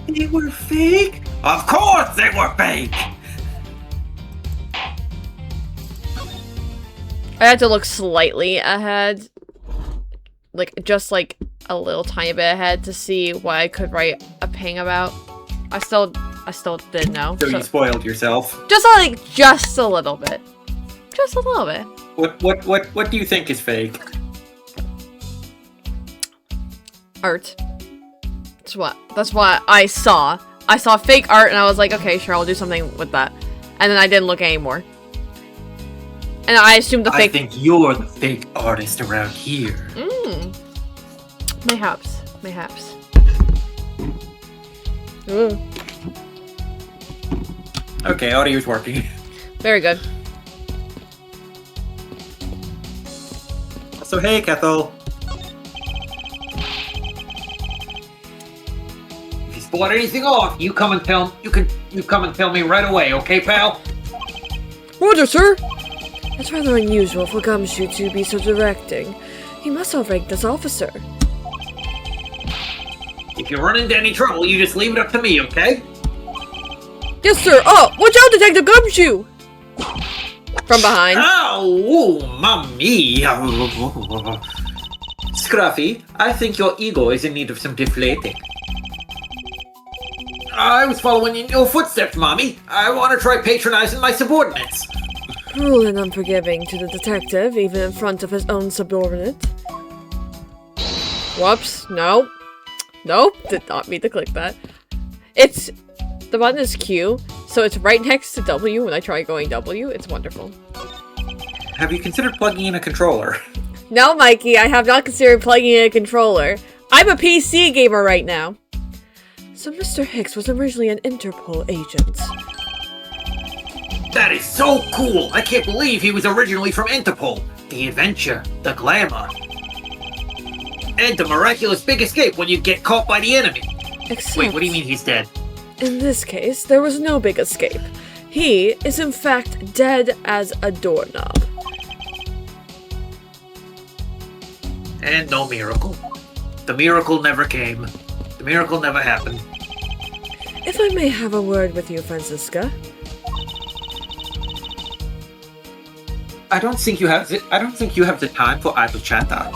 They were fake? Of course they were fake! I had to look slightly ahead. Just a little tiny bit ahead to see what I could write a ping about. I still didn't know. So you spoiled yourself. Just a little bit. Just a little bit. What do you think is fake? Art. That's what I saw. I saw fake art and I was like, okay, sure, I'll do something with that. And then I didn't look anymore. And I assumed the fake- I think you're the fake artist around here. Mayhaps. Ooh. Okay, audio's working. Very good. So hey, Kethel. If you spot anything off, you come and tell me right away, okay, pal? Roger, sir! It's rather unusual for Gumshoe to be so directing. He must have ranked as officer. If you run into any trouble, you just leave it up to me, okay? Yes, sir! Oh, watch out, Detective Gumshoe! From behind. Oh, mommy! Scruffy, I think your ego is in need of some deflating. I was following in your footsteps, mommy. I want to try patronizing my subordinates. Cruel and unforgiving to the detective, even in front of his own subordinate. Whoops. Nope. Nope. Did not mean to click that. The button is Q, so it's right next to W when I try going W. It's wonderful. Have you considered plugging in a controller? No, Mikey, I have not considered plugging in a controller. I'm a PC gamer right now. So Mr. Hicks was originally an Interpol agent. That is so cool! I can't believe he was originally from Interpol. The adventure, the glamour, and the miraculous big escape when you get caught by the enemy. Except, wait, what do you mean he's dead? In this case, there was no big escape. He is in fact dead as a doorknob. And no miracle. The miracle never came. The miracle never happened. If I may have a word with you, Francisca. I don't think you have the time for idle chatter.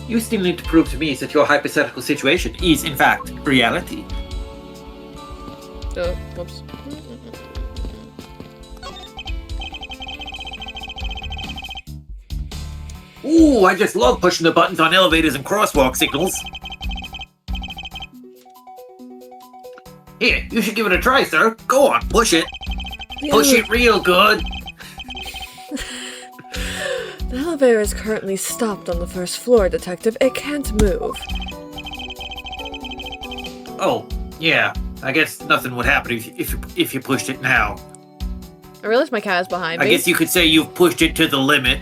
You still need to prove to me that your hypothetical situation is, in fact, reality. Whoops. Ooh, I just love pushing the buttons on elevators and crosswalk signals. Here, you should give it a try, sir. Go on, push it. Push it real good. The elevator is currently stopped on the first floor, Detective. It can't move. Oh, yeah. I guess nothing would happen if you pushed it now. I realize my cat is behind me. I guess you could say you've pushed it to the limit.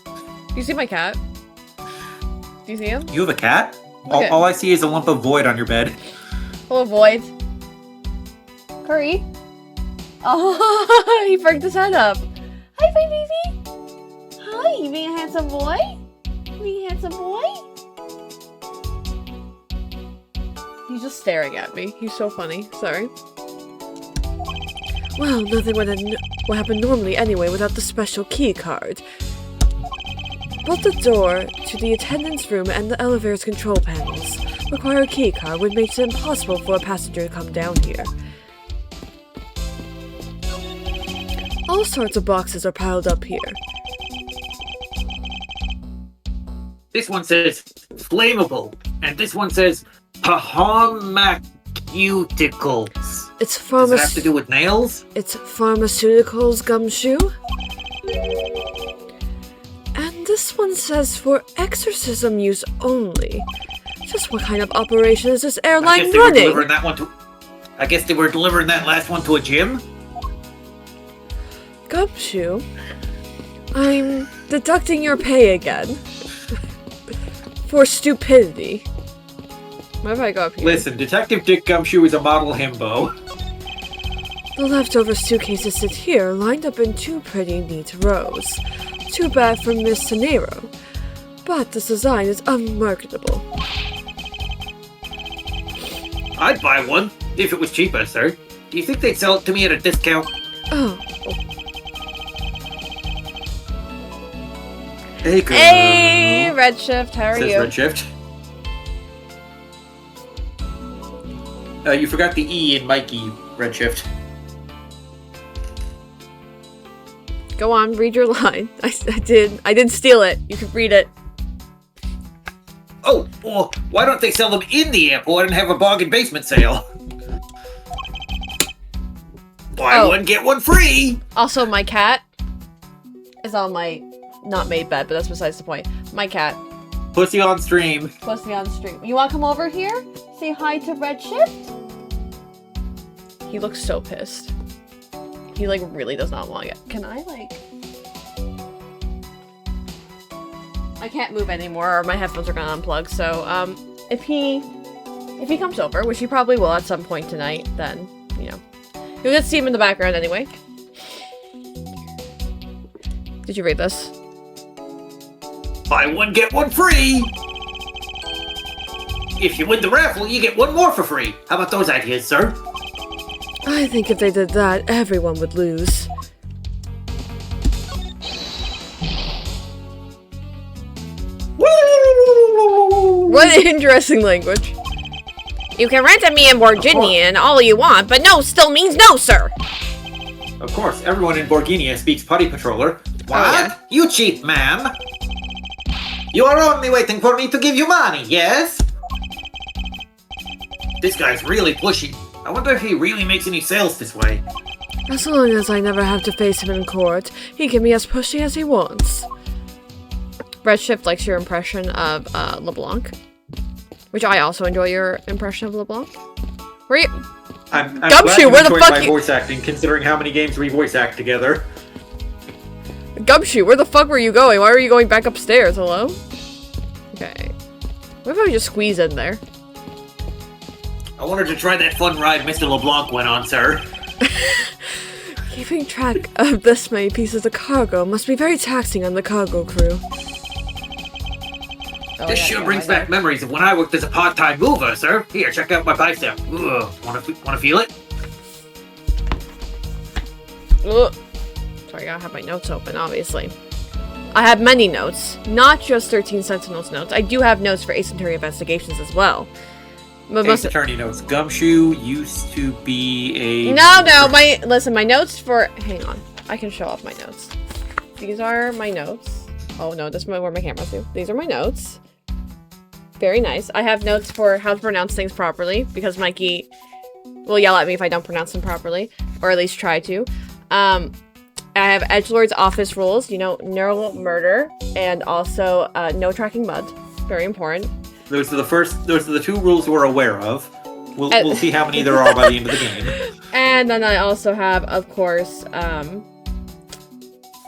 Do you see my cat? Do you see him? You have a cat? Okay. All I see is a lump of void on your bed. Hello, Void. Curry? Oh, he perked his head up. Hi, baby. Hi, you being a handsome boy? You being a handsome boy? He's just staring at me. He's so funny. Sorry. Well, nothing would happen normally anyway without the special key card. Both the door to the attendant's room and the elevator's control panels require a key card, which makes it impossible for a passenger to come down here. All sorts of boxes are piled up here. This one says flammable, and this one says pharmaceuticals. It's Does it have to do with nails? It's pharmaceuticals, Gumshoe. And this one says for exorcism use only. Just what kind of operation is this airline running? I guess they were delivering that last one to a gym? Gumshoe, I'm deducting your pay again. For stupidity. What if I go up here? Listen, Detective Dick Gumshoe is a model himbo. The leftover suitcases sit here, lined up in two pretty neat rows. Too bad for Miss Sanero, but this design is unmarketable. I'd buy one, if it was cheaper, sir. Do you think they'd sell it to me at a discount? Oh. Hey, girl. Hey, Redshift, how are Says you? Redshift. You forgot the E in Mikey, Redshift. Go on, read your line. I didn't steal it. You can read it. Oh, well, why don't they sell them in the airport and have a bargain basement sale? Buy one, get one free! Also, my cat is on my not made bed, but that's besides the point. My cat. Pussy on stream. Pussy on stream. You want to come over here? Say hi to Redshift? He looks so pissed. He, like, really does not want it. Can I, like... I can't move anymore, or my headphones are gonna unplug, so, if he comes over, which he probably will at some point tonight, then, you know. You'll get to see him in the background anyway. Did you read this? Buy one, get one free! If you win the raffle, you get one more for free. How about those ideas, sir? I think if they did that, everyone would lose. What interesting language. You can rent a me in Borginian all you want, but no still means no, sir. Of course, everyone in Borginia speaks Putty Patroller. What? Oh, yeah. You cheat, ma'am. You are only waiting for me to give you money, yes? This guy's really pushy. I wonder if he really makes any sales this way. As long as I never have to face him in court, he can be as pushy as he wants. Redshift likes your impression of LeBlanc, which I also enjoy your impression of LeBlanc. Where are you? I'm Gumshoe, where the fuck my you? voice acting, considering how many games we voice act together. Gumshoe, where the fuck were you going? Why were you going back upstairs? Hello? Okay. What if I just squeeze in there? I wanted to try that fun ride Mr. LeBlanc went on, sir. Keeping track of this many pieces of cargo must be very taxing on the cargo crew. This sure brings back memories of when I worked as a part-time mover, sir. Here, check out my bicep. Ugh, wanna feel it? Ugh. Sorry, I have my notes open, obviously. I have many notes, not just 13 Sentinels notes. I do have notes for Ace Attorney investigations as well. But Ace Attorney notes. Gumshoe used to be a... No, my notes for... Hang on. I can show off my notes. These are my notes. Oh no, this is where my camera's to. These are my notes. Very nice. I have notes for how to pronounce things properly, because Mikey will yell at me if I don't pronounce them properly, or at least try to. I have Edgelord's office rules, you know, neural murder, and also no tracking mud. Very important. Those are the two rules we're aware of. We'll see how many there are by the end of the game. And then I also have, of course,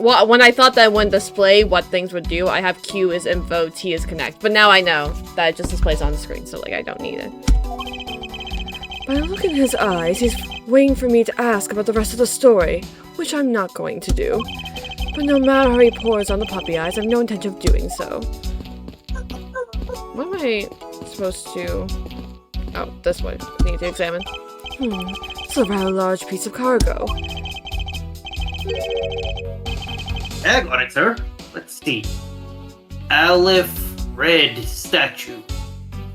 well, when I thought that it wouldn't display what things would do, I have Q is info, T is connect. But now I know that it just displays on the screen, so like I don't need it. By the look in his eyes, he's waiting for me to ask about the rest of the story, which I'm not going to do. But no matter how he pours on the puppy eyes, I have no intention of doing so. What am I supposed to... Oh, this one. I need to examine. It's a rather large piece of cargo. Tag on it, sir. Let's see. Aleph Red statue.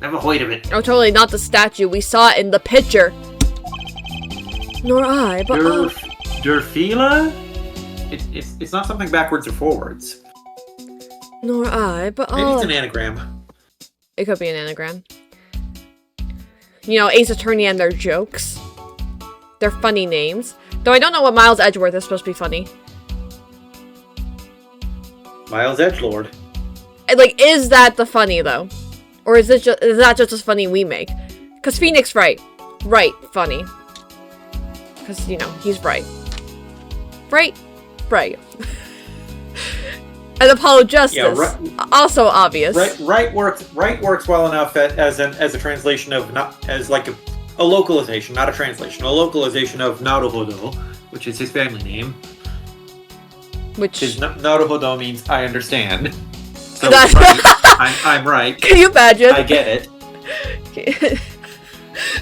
Never heard of it. Oh, totally not the statue. We saw it in the picture. Nor I, but... Durfila? It's not something backwards or forwards. Nor I, but Maybe it's an anagram. It could be an anagram. You know, Ace Attorney and their jokes. They're funny names. Though I don't know what Miles Edgeworth is supposed to be funny. Miles Edgelord. Like, is that the funny, though? Or is that just as funny we make? Because Phoenix Wright. Right, funny. Because, you know, he's right. Right. And Apollo Justice. Yeah, right, also obvious. Right works well enough as a translation of, not as like a localization, not a translation. A localization of Naruhodo, which is his family name. Which is Naruhodo means I understand. So right, I'm right. Can you imagine? I get it.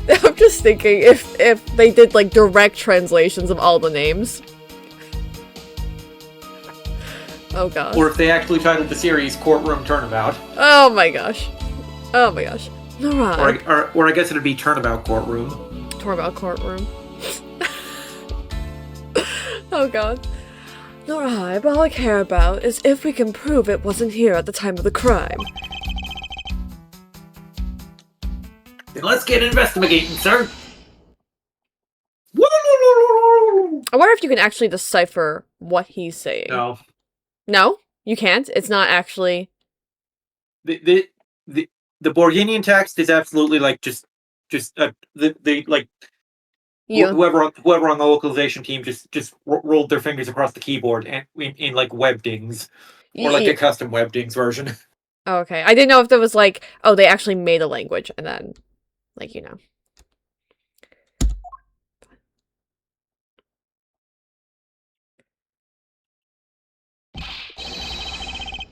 I'm just thinking if they did like direct translations of all the names. Oh god. Or if they actually titled the series Courtroom Turnabout. Oh my gosh. Oh my gosh. Alright. Or I guess it'd be Turnabout Courtroom. Turnabout Courtroom. Oh god. Alright, but all I care about is if we can prove it wasn't here at the time of the crime. Then let's get investigating, sir. I wonder if you can actually decipher what he's saying. No. No? You can't? It's not actually... The Borginian text is absolutely like just like whoever on the localization team just rolled their fingers across the keyboard and in like webdings or like a custom webdings version. Oh, okay. I didn't know if there was like, oh, they actually made a language and then like, you know.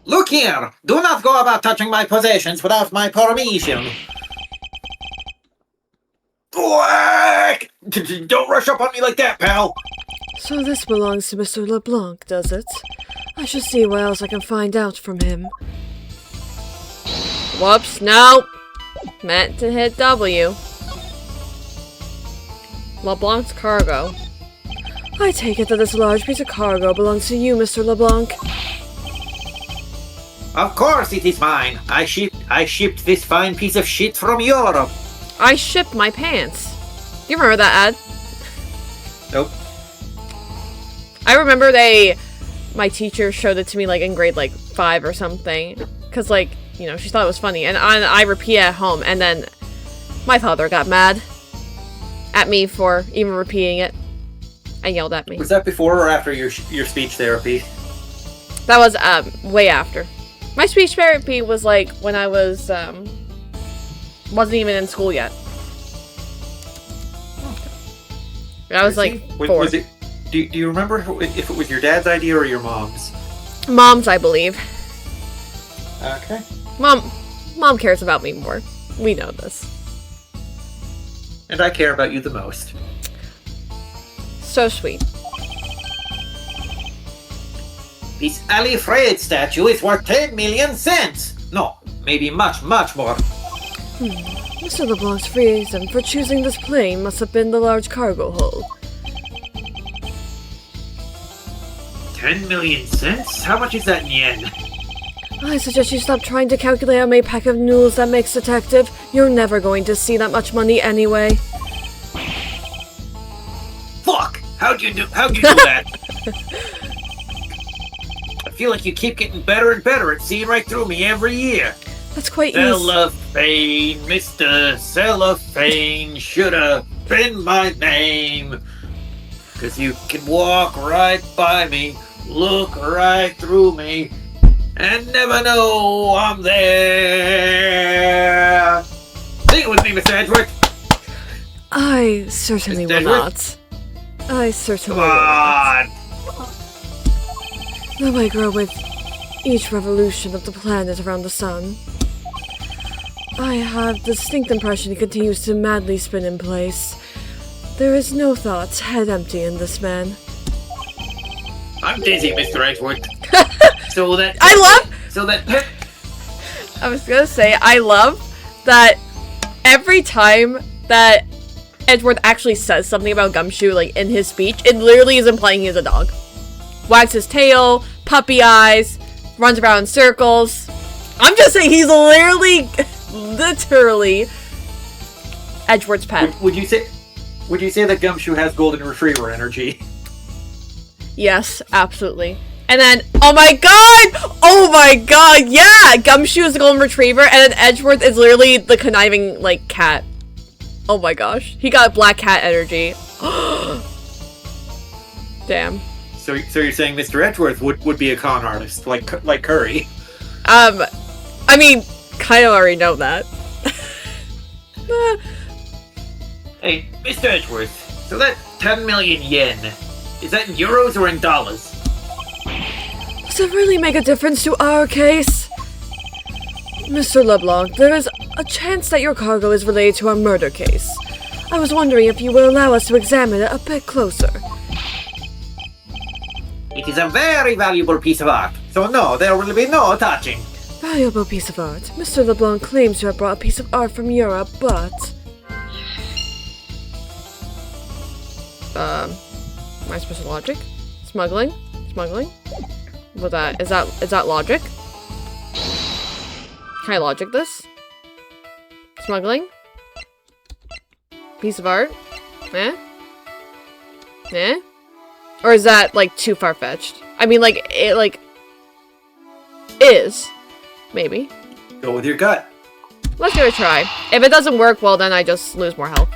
Look here! Do not go about touching my possessions without my permission. Whack! Don't rush up on me like that, pal! So this belongs to Mr. LeBlanc, does it? I should see what else I can find out from him. Whoops, no! Meant to hit W. LeBlanc's cargo. I take it that this large piece of cargo belongs to you, Mr. LeBlanc. Of course it is mine. I shipped this fine piece of shit from Europe. I shipped my pants. Do you remember that ad? Nope. I remember my teacher showed it to me like in grade like 5 or something. Cause like, you know, she thought it was funny. And I repeat it at home and then my father got mad at me for even repeating it and yelled at me. Was that before or after your speech therapy? That was way after. My speech therapy was like when I was wasn't even in school yet. I was like 4. Was it? Do you remember if it was your dad's idea or your mom's? Mom's, I believe. Okay. Mom cares about me more. We know this. And I care about you the most. So sweet. This Ali Fred statue is worth 10 million cents! No, maybe much, much more. Mr. LeBlanc's reason for choosing this plane must have been the large cargo hold. 10 million cents? How much is that in yen? I suggest you stop trying to calculate how many pack of noodles that makes, Detective. You're never going to see that much money anyway. Fuck! How'd you do that? I feel like you keep getting better and better at seeing right through me every year. That's quite easy. Cellophane, Mr. Cellophane should have been my name. 'Cause you can walk right by me, look right through me, and never know I'm there. Sing it with me, Mr. Edgeworth. I certainly Mr. will not. I certainly Come will on. not. Though I grow with each revolution of the planet around the sun, I have the distinct impression he continues to madly spin in place. There is no thought, head empty in this man. I'm dizzy, Mr. Edgeworth. I was gonna say, I love that every time that Edgeworth actually says something about Gumshoe, like, in his speech, it literally is implying he's a dog. Wags his tail, puppy eyes, runs around in circles. I'm just saying he's literally Edgeworth's pet. Would you say that Gumshoe has golden retriever energy? Yes, absolutely. And then, oh my god, yeah! Gumshoe is the golden retriever, and then Edgeworth is literally the conniving, like, cat. Oh my gosh. He got black cat energy. Damn. So you're saying Mr. Edgeworth would be a con artist, like Curry? I mean, kind of already know that. Hey, Mr. Edgeworth, so that 10 million yen, is that in euros or in dollars? Does it really make a difference to our case? Mr. LeBlanc, there is a chance that your cargo is related to our murder case. I was wondering if you will allow us to examine it a bit closer. It is a very valuable piece of art, so no, there will be no touching. Valuable piece of art. Mr. LeBlanc claims to have brought a piece of art from Europe, but... Am I supposed to logic? Smuggling? Smuggling? What that? Is that logic? Can I logic this? Smuggling? Piece of art? Eh? Eh? Or is that, like, too far-fetched? I mean, like, it, like... is. Maybe. Go with your gut. Let's give it a try. If it doesn't work, well, then I just lose more health.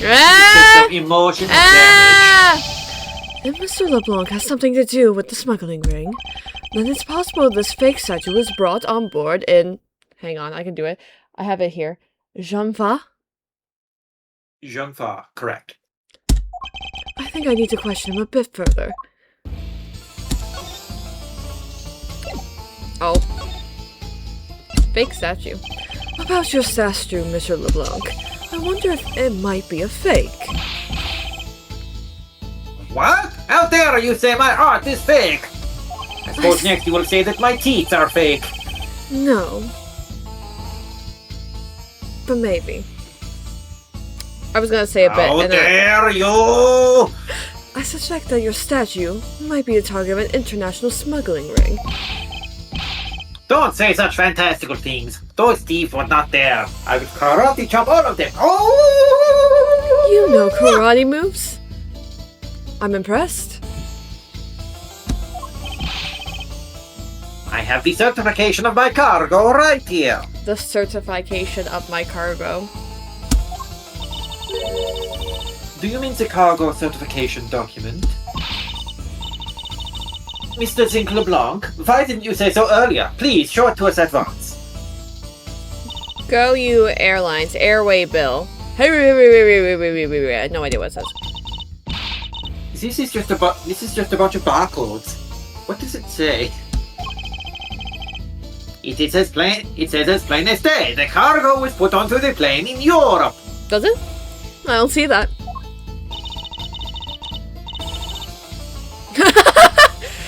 Ah! Some emotional damage. Ah! If Mr. LeBlanc has something to do with the smuggling ring, then it's possible this fake statue was brought on board in... Hang on, I can do it. I have it here. Jean-Fa? Jean-Fa, correct. I think I need to question him a bit further. Oh. Fake statue. About your statue, Mr. LeBlanc. I wonder if it might be a fake. What? How dare you say my art is fake? I suppose next you will say that my teeth are fake. No. But maybe. I was gonna say a bit. How dare you! I suspect that your statue might be the target of an international smuggling ring. Don't say such fantastical things. Those thieves were not there. I would karate chop all of them. Oh! You know karate moves? I'm impressed. I have the certification of my cargo right here. The certification of my cargo. Do you mean the cargo certification document? Mr. Zinc LeBlanc, why didn't you say so earlier? Please, show it to us at once. Go you airlines, airway bill. I have no idea what it says. This is just a bunch of barcodes. What does it say? It says as plain as day. The cargo was put onto the plane in Europe. Does it? I don't see that.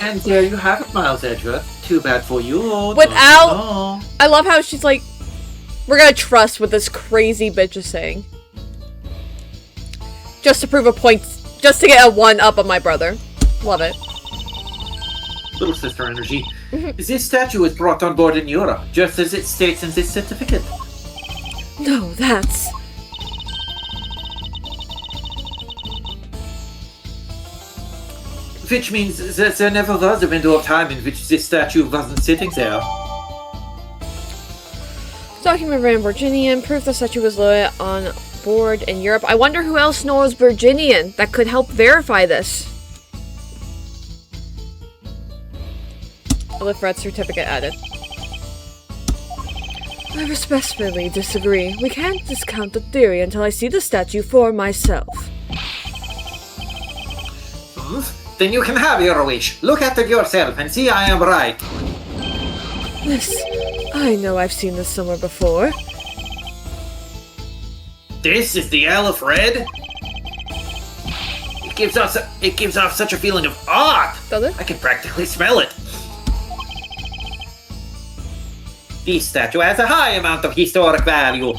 And there you have it, Miles Edgeworth. Too bad for you. Without... I love how she's like, we're gonna trust what this crazy bitch is saying. Just to prove a point, just to get a one-up on my brother. Love it. Little sister energy. This statue was brought on board in Europe, just as it states in this certificate. No, that's... Which means that there never was a window of time in which this statue wasn't sitting there. Document ran Virginian. Proof the statue was loaded on board in Europe. I wonder who else knows Virginian that could help verify this. Lift red certificate added. I respectfully disagree. We can't discount the theory until I see the statue for myself. Then you can have your wish. Look at it yourself and see I am right. This... I know I've seen this somewhere before. This is the Isle of Red? It gives off such a feeling of art. Does it? I can practically smell it. This statue has a high amount of historic value.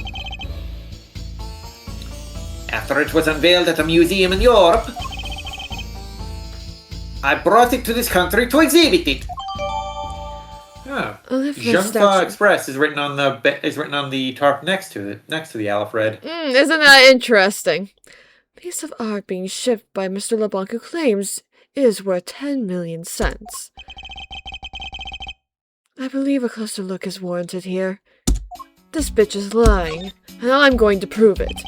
After it was unveiled at a museum in Europe, I brought it to this country to exhibit it. Oh. Jean-Fa Express is written on the tarp next to the Isle of Red. Isn't that interesting? Piece of art being shipped by Mr. LeBlanc who claims is worth 10 million cents. I believe a closer look is warranted here. This bitch is lying, and I'm going to prove it.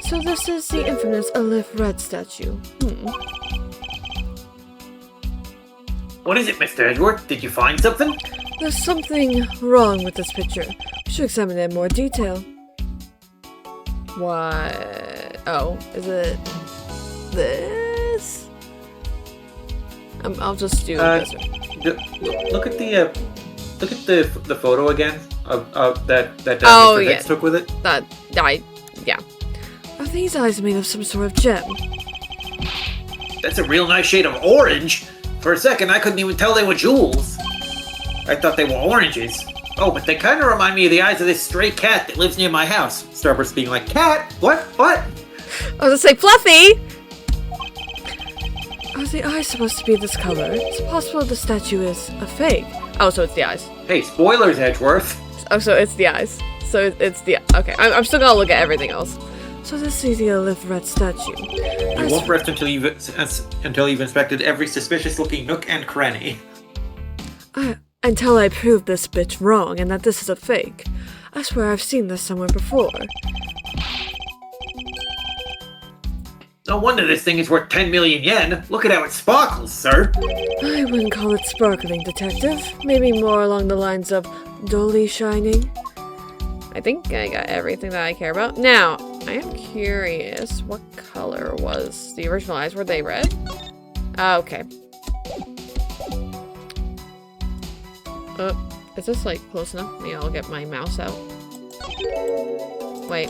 So this is the infamous Alif Red statue. What is it, Mr. Edward? Did you find something? There's something wrong with this picture. We should examine it in more detail. What? Oh, is it this? I'll just do this. Look at the photo again that Oh, Mr. yeah. Hicks took with it? Yeah. Are these eyes made of some sort of gem? That's a real nice shade of orange. For a second, I couldn't even tell they were jewels. I thought they were oranges. Oh, but they kind of remind me of the eyes of this stray cat that lives near my house. Starburst being like, cat? What? I was gonna say, Fluffy! Are the eyes supposed to be this color? It's possible the statue is a fake. Oh, so it's the eyes. Hey, spoilers, Edgeworth. Oh, so it's the eyes. So it's the... Okay, I'm still gonna look at everything else. So this is the Olif Red statue. You won't rest until you've inspected every suspicious-looking nook and cranny. Until I prove this bitch wrong and that this is a fake. I swear I've seen this somewhere before. No wonder this thing is worth 10 million yen. Look at how it sparkles, sir. I wouldn't call it sparkling, detective. Maybe more along the lines of dully shining. I think I got everything that I care about. Now, I am curious, what color was the original eyes? Were they red? Okay. Is this like close enough? Yeah, I'll get my mouse out. Wait.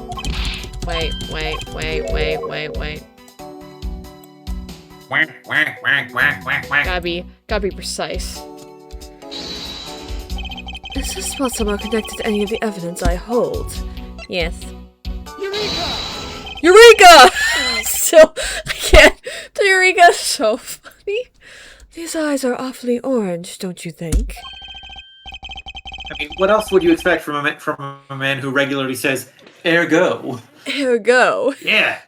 Gotta be precise. Is this spot somehow connected to any of the evidence I hold? Yes. Eureka! So, I can't. The Eureka is so funny. These eyes are awfully orange, don't you think? I mean, what else would you expect from a man who regularly says, ergo? Ergo. Yeah.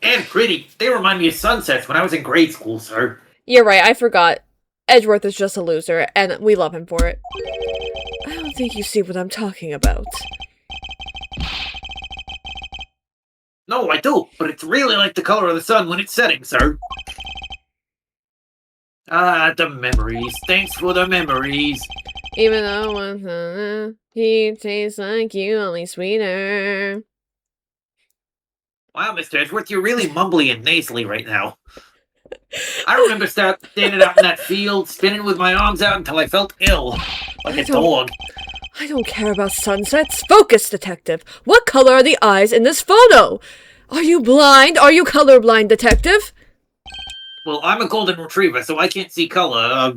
And pretty. They remind me of sunsets when I was in grade school, sir. You're right, I forgot. Edgeworth is just a loser, and we love him for it. I don't think you see what I'm talking about. No, I do, but it's really like the color of the sun when it's setting, sir. Ah, the memories. Thanks for the memories. Even though he tastes like you, only sweeter. Wow, Mr. Edgeworth, you're really mumbly and nasally right now. I remember standing out in that field, spinning with my arms out until I felt ill. Like a dog. I don't care about sunsets. Focus, detective. What color are the eyes in this photo? Are you blind? Are you colorblind, detective? Well, I'm a golden retriever, so I can't see color.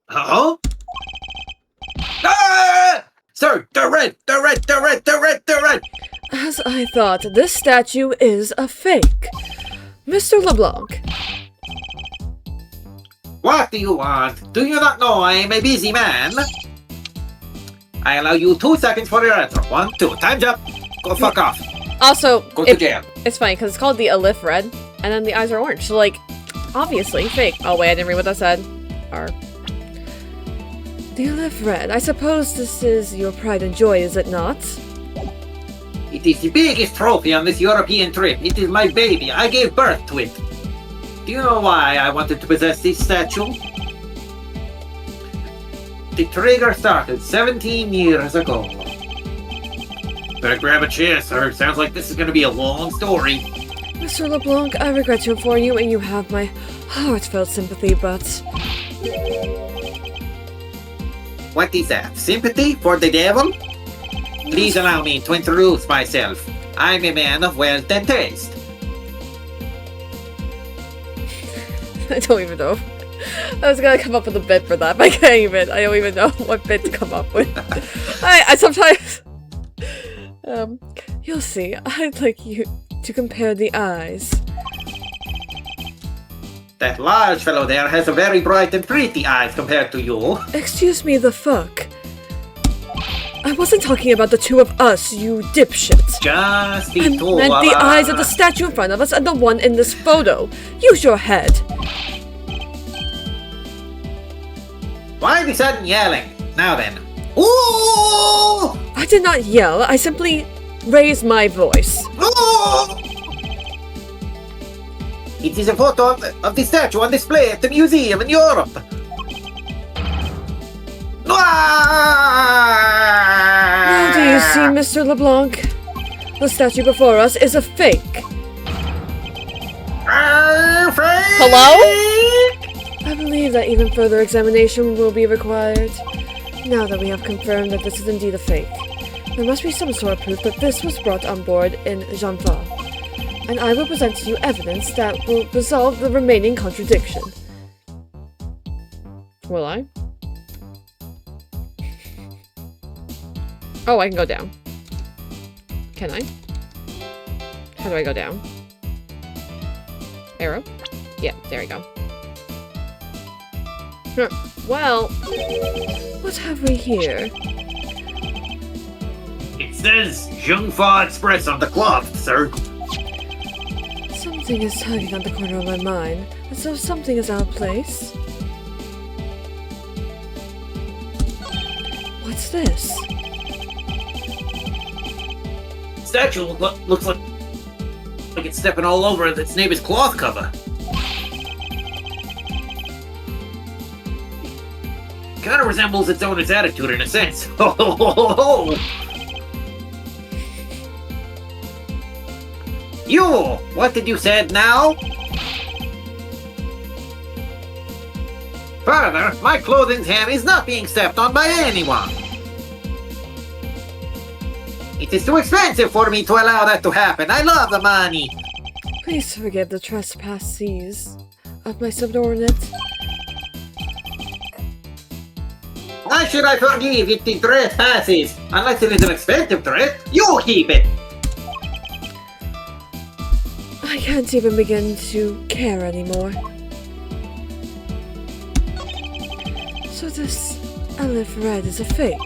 Huh? Ah! Sir, they're red! They're red! They're red! They're red! They're red! As I thought, this statue is a fake. Mr. LeBlanc. What do you want? Do you not know I am a busy man? I allow you 2 seconds for your answer. 1, 2. Time's up. Go fuck off. Also, Go to jail. It's funny, because it's called the Olif Red, and then the eyes are orange. So, like, obviously fake. Oh, wait, I didn't read what that said. R. The Olif Red. I suppose this is your pride and joy, is it not? It is the biggest trophy on this European trip. It is my baby. I gave birth to it. Do you know why I wanted to possess this statue? The trigger started 17 years ago. Better grab a chair, sir. Sounds like this is going to be a long story. Mr. LeBlanc, I regret to inform you, and you have my heartfelt sympathy, but... What is that? Sympathy for the devil? Please allow me to introduce myself. I'm a man of wealth and taste. I don't even know. I was gonna come up with a bit for that, but I don't even know what bit to come up with. I sometimes... you'll see. I'd like you to compare the eyes. That large fellow there has a very bright and pretty eyes compared to you. Excuse me, the fuck? I wasn't talking about the two of us, you dipshit. Just the I two meant of the us. eyes of the statue in front of us and the one in this photo. Use your head. Why the sudden yelling? Now then. Ooh! I did not yell, I simply raised my voice. Ooh! It is a photo of the statue on display at the museum in Europe. Now do you see, Mr. LeBlanc? The statue before us is a fake. Hello? I believe that even further examination will be required, now that we have confirmed that this is indeed a fake. There must be some sort of proof that this was brought on board in Janva, and I will present to you evidence that will resolve the remaining contradiction. Will I? Oh, I can go down. Can I? How do I go down? Arrow? Yeah, there we go. Well, what have we here? It says Zhengfa Express on the cloth, sir. Something is tugging on the corner of my mind, as though something is out of place. What's this? Statue looks like it's stepping all over its neighbor's cloth cover. Kind of resembles its owner's attitude in a sense. Ho ho ho ho ho! You! What did you say now? Further, my clothing's hem is not being stepped on by anyone. It is too expensive for me to allow that to happen. I love the money. Please forgive the trespasses of my subordinate. Why should I forgive if the threat passes? Unless it is an expensive threat, you keep it! I can't even begin to care anymore. So this Elif Red is a fake.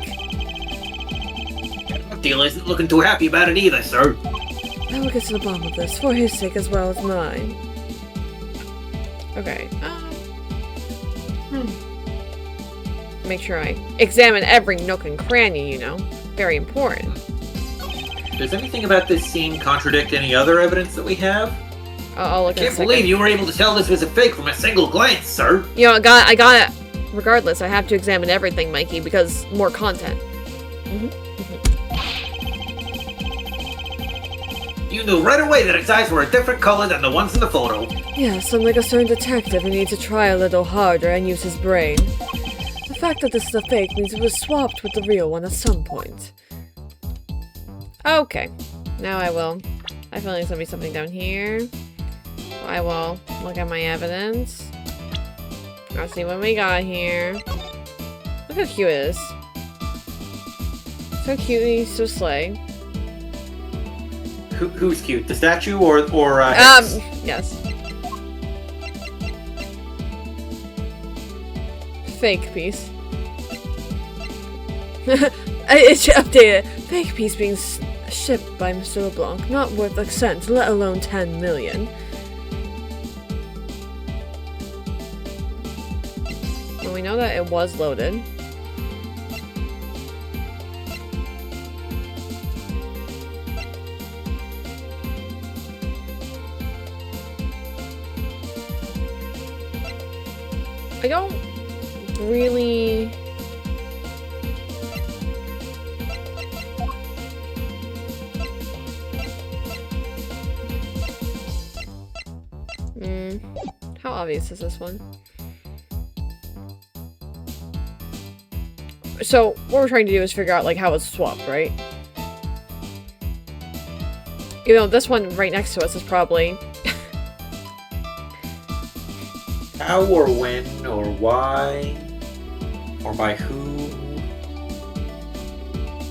Deal isn't looking too happy about it either, sir. I will get to the bottom of this, for his sake as well as mine. Okay, make sure I examine every nook and cranny, you know. Very important. Does anything about this scene contradict any other evidence that we have? I'll look at it. Can't believe you were able to tell this was a fake from a single glance, sir. You know, I got it. Regardless, I have to examine everything, Mikey, because more content. You knew right away that its eyes were a different color than the ones in the photo. Yes, I'm like a certain detective who needs to try a little harder and use his brain. The fact that this is a fake means it was swapped with the real one at some point. Okay, now I will. I feel like there's gonna be something down here. I will look at my evidence. I'll see what we got here. Look how cute it is. So cute, he's so slay. Who's cute? The statue or yes. Fake piece. It should update it. Fake piece being shipped by Mr. LeBlanc, not worth a cent, let alone 10 million. Well, we know that it was loaded. I don't really... How obvious is this one? So, what we're trying to do is figure out, like, how it's swapped, right? You know, this one right next to us is probably... How or when or why or by who.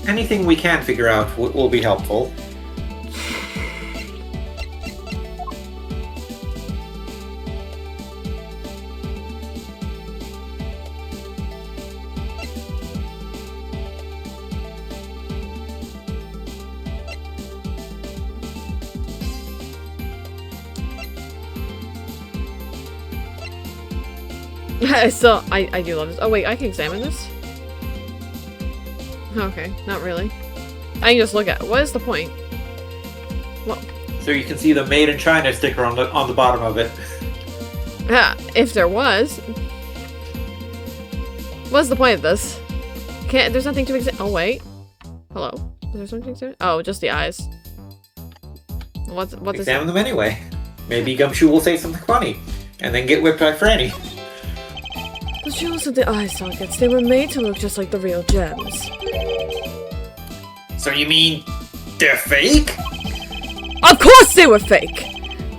Anything we can figure out will be helpful. I do love this. Oh wait, I can examine this? Okay, not really. I can just look at it. What is the point? Well, so you can see the Made in China sticker on the bottom of it. If there was. What's the point of this? There's nothing to examine. Oh wait. Hello? Is there something to examine? Oh, just the eyes. What's Examine them anyway. Maybe Gumshoe will say something funny, and then get whipped by Franny. The jewels of the eye sockets, they were made to look just like the real gems. So you mean they're fake? Of course they were fake!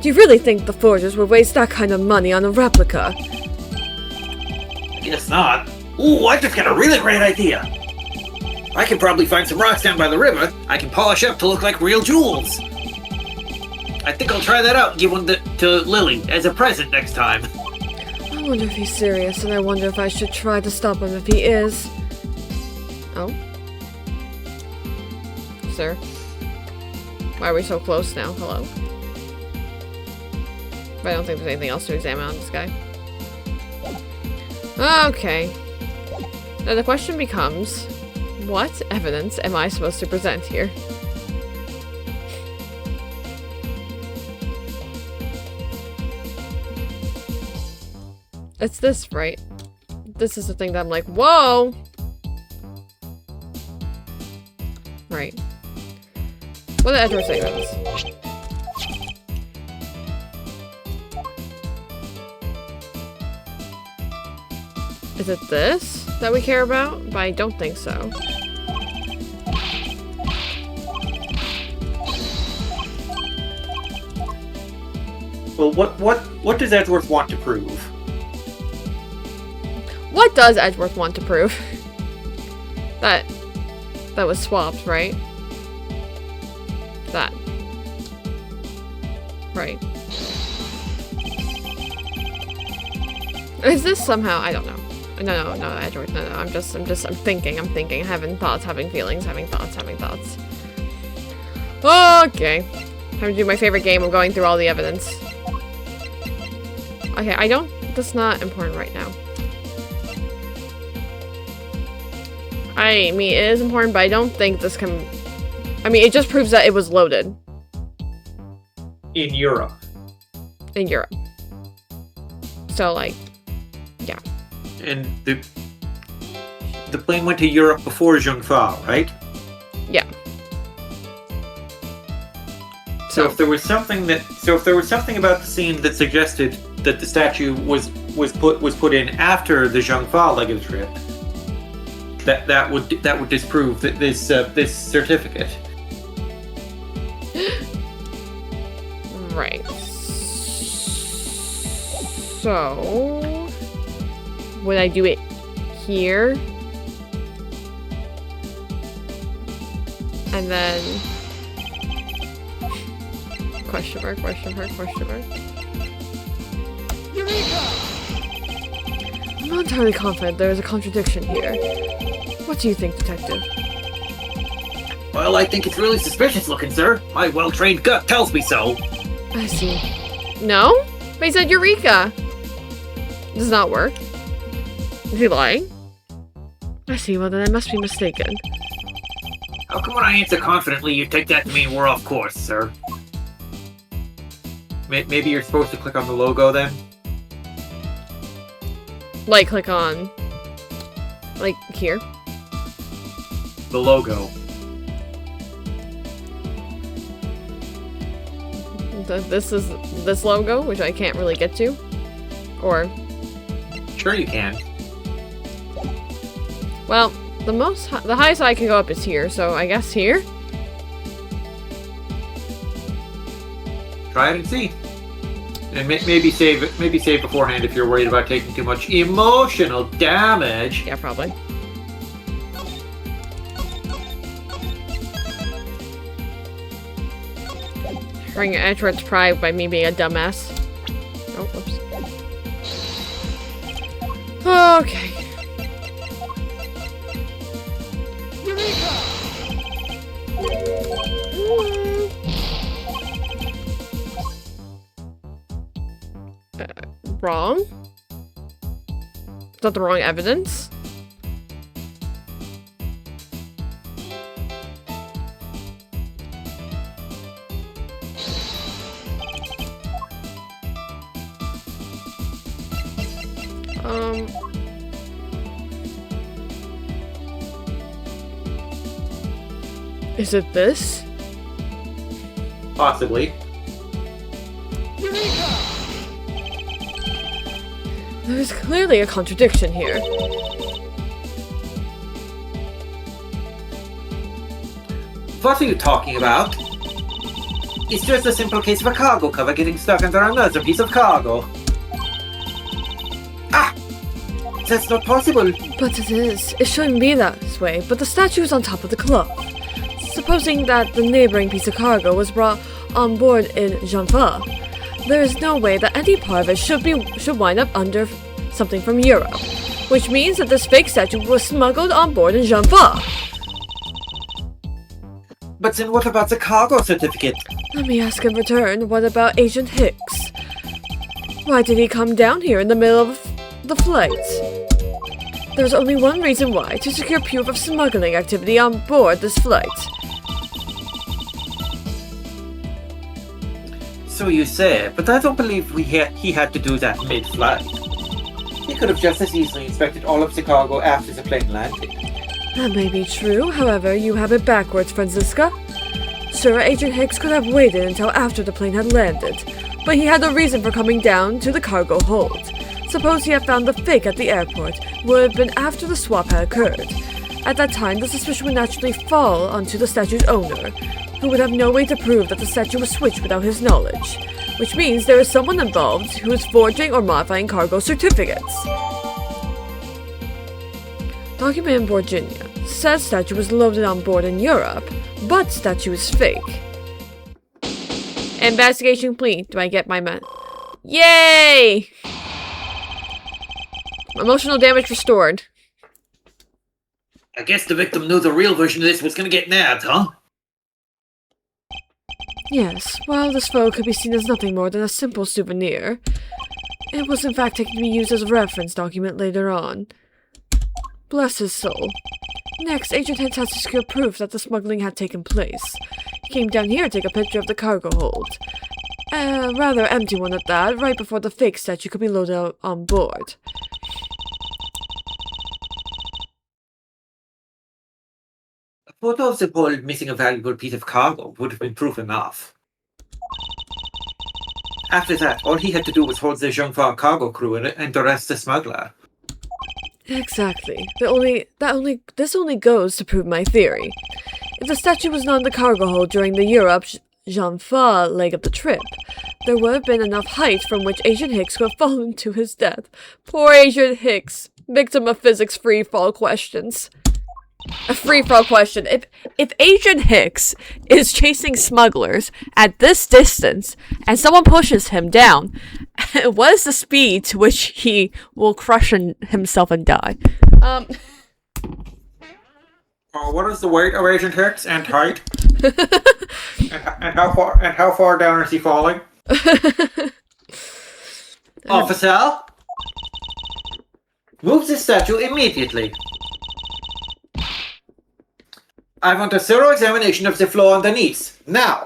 Do you really think the forgers would waste that kind of money on a replica? Guess not. Ooh, I just got a really great idea. I can probably find some rocks down by the river I can polish up to look like real jewels. I think I'll try that out and give one to Lily as a present next time. I wonder if he's serious, and I wonder if I should try to stop him if he is. Oh? Sir? Why are we so close now? Hello? I don't think there's anything else to examine on this guy. Okay. Now the question becomes, what evidence am I supposed to present here? It's this, right? This is the thing that I'm like, whoa! Right. What did Edward say about this? Is it this that we care about? But I don't think so. Well, what does Edgeworth want to prove? What does Edgeworth want to prove? That was swapped, right? That. Right. Is this somehow? I don't know. No, Edgeworth, no. I'm thinking, having thoughts, having feelings, having thoughts. Okay. Time to do my favorite game of going through all the evidence. Okay, that's not important right now. I mean, it is important, but I don't think this can... I mean, it just proves that it was loaded. In Europe. In Europe. So, like, yeah. And the plane went to Europe before Zhongfa, right? Yeah. So if there was something about the scene that suggested that the statue was put in after the Zhongfa leg of the trip, that would disprove this certificate. Right. So would I do it here? And then question mark. Eureka! I'm not entirely confident there is a contradiction here. What do you think, Detective? Well, I think it's really suspicious looking, sir. My well-trained gut tells me so. I see. No? But he said Eureka! Does not work. Is he lying? I see, well then I must be mistaken. How come when I answer confidently, you take that to mean we're off course, sir? Maybe you're supposed to click on the logo then? Like, click on... like, here? The logo. This logo, which I can't really get to? Or... Sure you can. Well, the highest I can go up is here, so I guess here? Try it and see. And maybe save beforehand if you're worried about taking too much emotional damage. Yeah, probably. Bring Edgeworth's pride by me being a dumbass. Oh, whoops. Okay. Wrong? Is that the wrong evidence? Is it this? Possibly. There's clearly a contradiction here. What are you talking about? It's just a simple case of a cargo cover getting stuck under another piece of cargo. Ah! That's not possible. But it is. It shouldn't be that way, but the statue is on top of the cloth. Supposing that the neighboring piece of cargo was brought on board in Janfa, there is no way that any part of it should wind up under something from Europe, which means that this fake statue was smuggled on board in Janfa. But then what about the cargo certificate? Let me ask in return, what about Agent Hicks? Why did he come down here in the middle of the flight? There's only one reason why, to secure proof of smuggling activity on board this flight. So you say, but I don't believe he had to do that mid-flight. He could have just as easily inspected all of the cargo after the plane landed. That may be true, however, you have it backwards, Franziska. Sir, Agent Hicks could have waited until after the plane had landed, but he had a reason for coming down to the cargo hold. Suppose he had found the fake at the airport, would have been after the swap had occurred. At that time, the suspicion would naturally fall onto the statue's owner, who would have no way to prove that the statue was switched without his knowledge, which means there is someone involved who is forging or modifying cargo certificates. Document in Virginia says statue was loaded on board in Europe, but statue is fake. Investigation complete. Do I get my man? Yay! Emotional damage restored. I guess the victim knew the real version of this was gonna get nabbed, huh? Yes, while this photo could be seen as nothing more than a simple souvenir, it was in fact taken to be used as a reference document later on. Bless his soul. Next, Agent Hicks has to secure proof that the smuggling had taken place. He came down here to take a picture of the cargo hold. A rather empty one at that, right before the fake statue could be loaded on board. A photo of the pole missing a valuable piece of cargo would have been proof enough. After that, all he had to do was hold the Zhongfang cargo crew and arrest the smuggler. Exactly. This only goes to prove my theory. If the statue was not in the cargo hold during the Europe-Janfa leg of the trip, there would have been enough height from which Agent Hicks could have fallen to his death. Poor Agent Hicks, victim of physics free-fall questions. A free-fall question. If Agent Hicks is chasing smugglers at this distance and someone pushes him down, what is the speed to which he will crush himself and die? What is the weight of Agent Hicks and height? and how far down is he falling? Officer, move the statue immediately. I want a thorough examination of the floor underneath, now!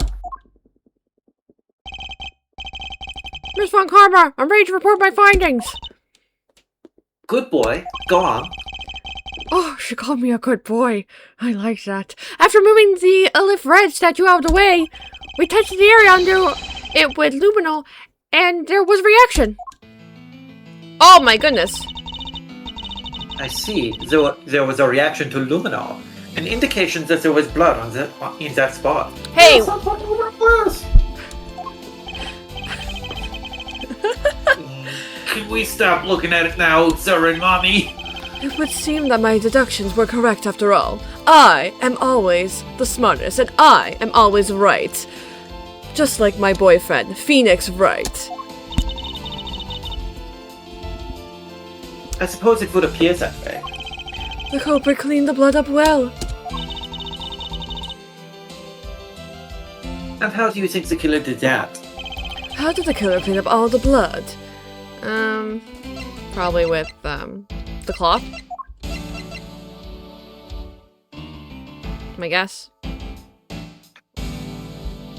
Miss Von Karma, I'm ready to report my findings. Good boy, go on. Oh, she called me a good boy. I like that. After moving the Elif Red statue out of the way, we tested the area under it with luminol, and there was reaction. Oh my goodness. I see. There was a reaction to luminol. An indication that there was blood in that spot. Hey! Can we stop looking at it now, sir and mommy? It would seem that my deductions were correct after all. I am always the smartest, and I am always right. Just like my boyfriend, Phoenix Wright. I suppose it would appear that way. The culprit cleaned the blood up well. And how do you think the killer did that? How did the killer clean up all the blood? Probably with, the cloth? My guess.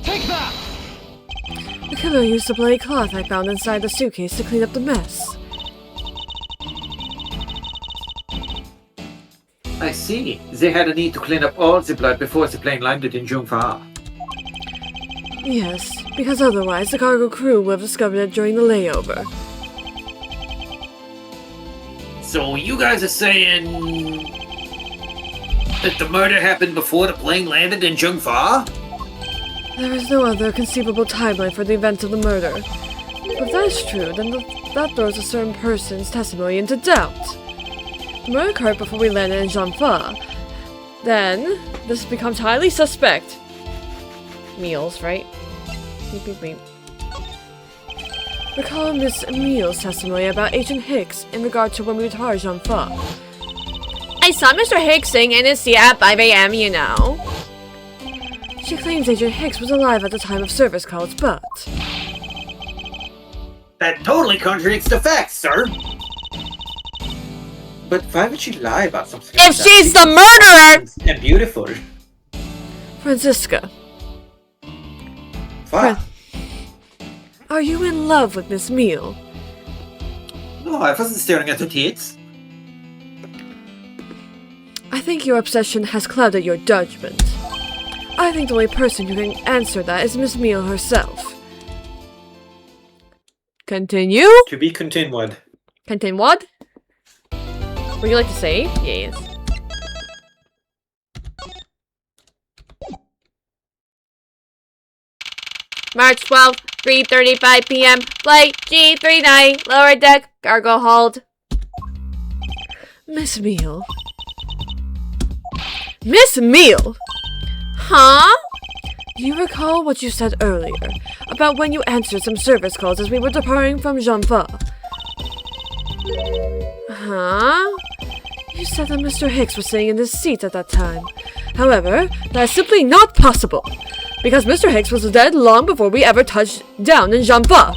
Take that! The killer used the bloody cloth I found inside the suitcase to clean up the mess. I see. They had a need to clean up all the blood before the plane landed in Jungfa. Yes, because otherwise the cargo crew would have discovered it during the layover. So you guys are saying... That the murder happened before the plane landed in Jungfa? There is no other conceivable timeline for the events of the murder. If that is true, then that throws a certain person's testimony into doubt. The murder occurred before we landed in Jungfa. Then, this becomes highly suspect. Meals, right? Beep, beep, beep. Recall Miss Meals' testimony about Agent Hicks in regard to when we retired Jungfa. I saw Mr. Hicks sitting in his seat at 5 a.m., you know. She claims Agent Hicks was alive at the time of service calls, but... That totally contradicts the facts, sir! But why would she lie about something If she's the murderer! And beautiful. Franziska. What? Are you in love with Miss Meal? No, I wasn't staring at her tits. I think your obsession has clouded your judgment. I think the only person who can answer that is Miss Meal herself. Continue? To be continued. Continued? Would you like to save? Yes. March 12th, 3:35 p.m. Flight G39, lower deck, cargo hold. Miss Meal. Miss Meal! Huh? Do you recall what you said earlier about when you answered some service calls as we were departing from Jungfa? Huh? You said that Mr. Hicks was sitting in his seat at that time. However, that is simply not possible, because Mr. Hicks was dead long before we ever touched down in Jungfa.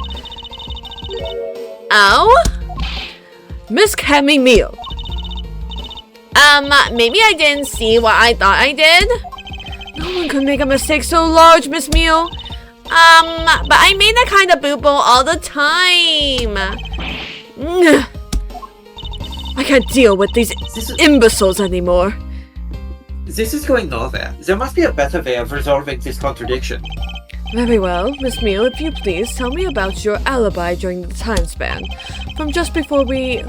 Oh? Miss Cammy Meal. Maybe I didn't see what I thought I did? No one could make a mistake so large, Miss Meal. But I made that kind of boobo all the time. I can't deal with these imbeciles anymore. This is going nowhere. There must be a better way of resolving this contradiction. Very well, Miss Meal, if you please, tell me about your alibi during the time span. From just before we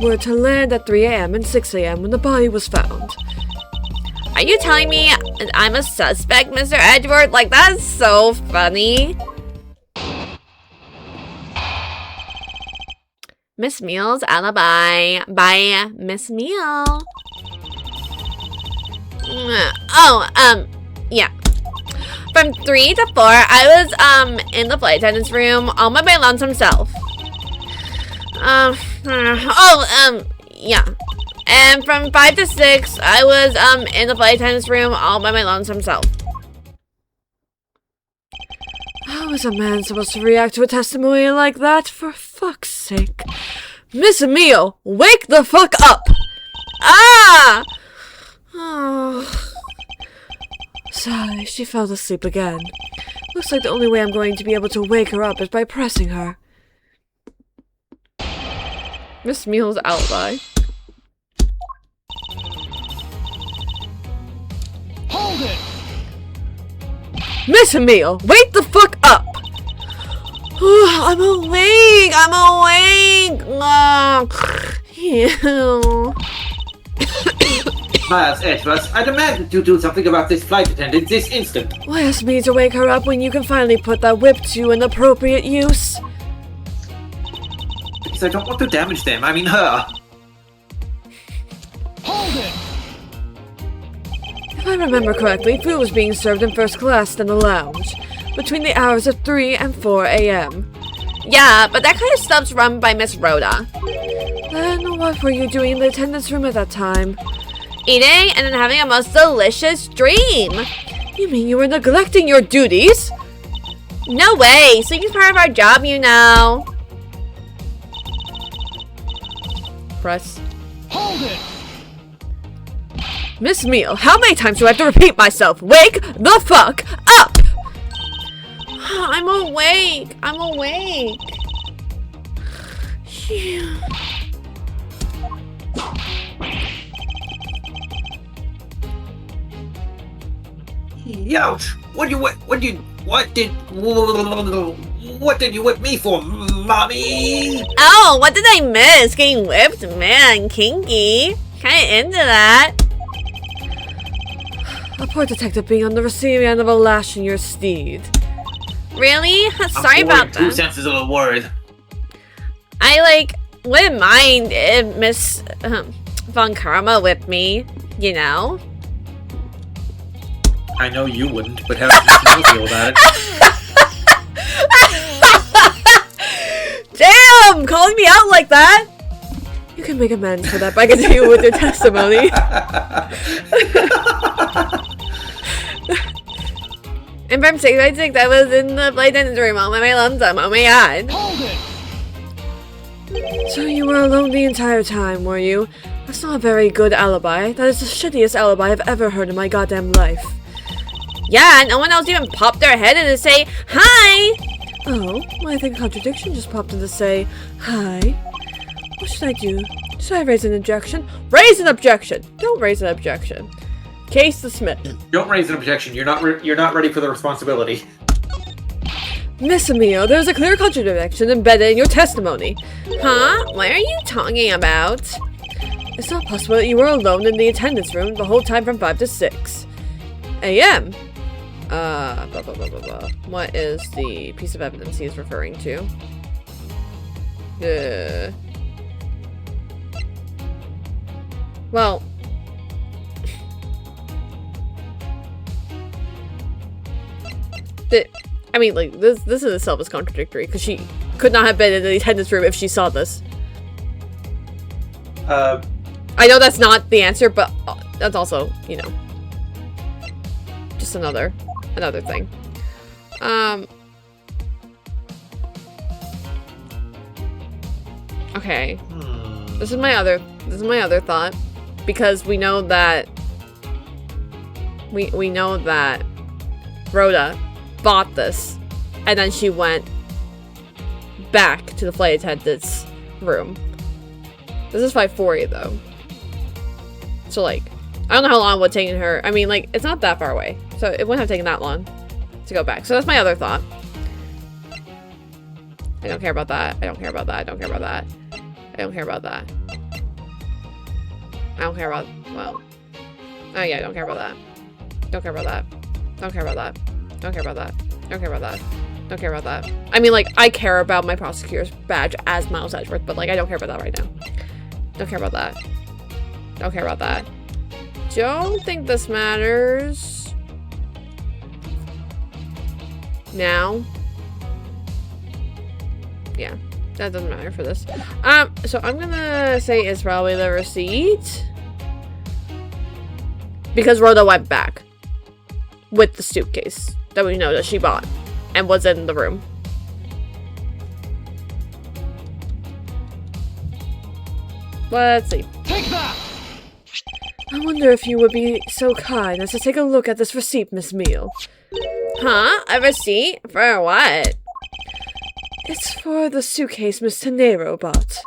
were to land at 3 a.m. and 6 a.m. when the body was found. Are you telling me I'm a suspect, Mr. Edward? Like, that's so funny. Miss Meal's alibi by Miss Meal. Yeah. From 3 to 4, I was, in the flight attendant's room all by my lonesome self. Yeah. And from 5 to 6, I was, in the flight attendant's room all by my lonesome self. How is a man supposed to react to a testimony like that, for fuck's sake? Miss Meal, wake the fuck up! Ah! Oh. Sigh, she fell asleep again. Looks like the only way I'm going to be able to wake her up is by pressing her. Miss Meal's alibi. Hold it! Miss Meal, wake the fuck up! I'm awake! I'm awake! Ew. Miles Edgeworth, I demand that you do something about this flight attendant this instant. Why ask me to wake her up when you can finally put that whip to an appropriate use? Because I don't want to damage them, I mean her. Hold it! If I remember correctly, food was being served in first class in the lounge, between the hours of 3 and 4 a.m. Yeah, but that kind of stuff's run by Miss Rhoda. Then what were you doing in the attendance room at that time? Eating and then having a most delicious dream. You mean you were neglecting your duties? No way, sleeping's part of our job, you know. Press. Hold it! Miss Meal, how many times do I have to repeat myself? Wake the fuck up! I'm awake. I'm awake. Phew. Ouch! What did you whip me for, mommy? Oh, what did I miss? Getting whipped? Man, kinky. Kinda into that. A poor detective being on the receiving end of a lash in your steed. Really? Sorry about Two that. senses of the word. I, wouldn't mind if Miss Von Karma whipped me, you know? I know you wouldn't, but how does Miss Neil feel about it? Damn! Calling me out like that? You can make amends for that by continuing with your testimony. And from 6 by 6, I was in the flight attendant's room on my lonesome. Oh my god. Hold it! So you were alone the entire time, were you? That's not a very good alibi. That is the shittiest alibi I've ever heard in my goddamn life. Yeah, no one else even popped their head in to say, hi! Oh, well, I think contradiction just popped in to say, hi. What should I do? Should I raise an objection? Raise an objection! Don't raise an objection. Case dismissed. Don't raise an objection. You're not ready for the responsibility. Miss Emil, there's a clear contradiction embedded in your testimony. Huh? What are you talking about? It's not possible that you were alone in the attendance room the whole time from 5 to 6 a.m. Blah, blah, blah, blah, blah. What is the piece of evidence he is referring to? Well, I mean, this in itself is contradictory, because she could not have been in the attendance room if she saw this. I know that's not the answer, but that's also, you know, just another thing. Okay. This is my other thought, because we know that we know that Rhoda bought this, and then she went back to the flight attendant's room. This is 540 though. So I don't know how long it would have taken her. I mean, it's not that far away. So it wouldn't have taken that long to go back. So that's my other thought. I don't care about that. I don't care about that. I don't care about that. I don't care about that. I don't care about, well. Oh yeah, I don't care about that. Don't care about that. Don't care about that. Don't care about that. Don't care about that. Don't care about that. I mean, I care about my prosecutor's badge as Miles Edgeworth, but I don't care about that right now. Don't care about that. Don't care about that. Don't think this matters. Now. Yeah, that doesn't matter for this. So I'm gonna say it's probably the receipt. Because Rhoda went back with the suitcase that we know that she bought and was in the room. Let's see. Take that! I wonder if you would be so kind as to take a look at this receipt, Miss Meal. Huh? A receipt? For what? It's for the suitcase Miss Tenero bought.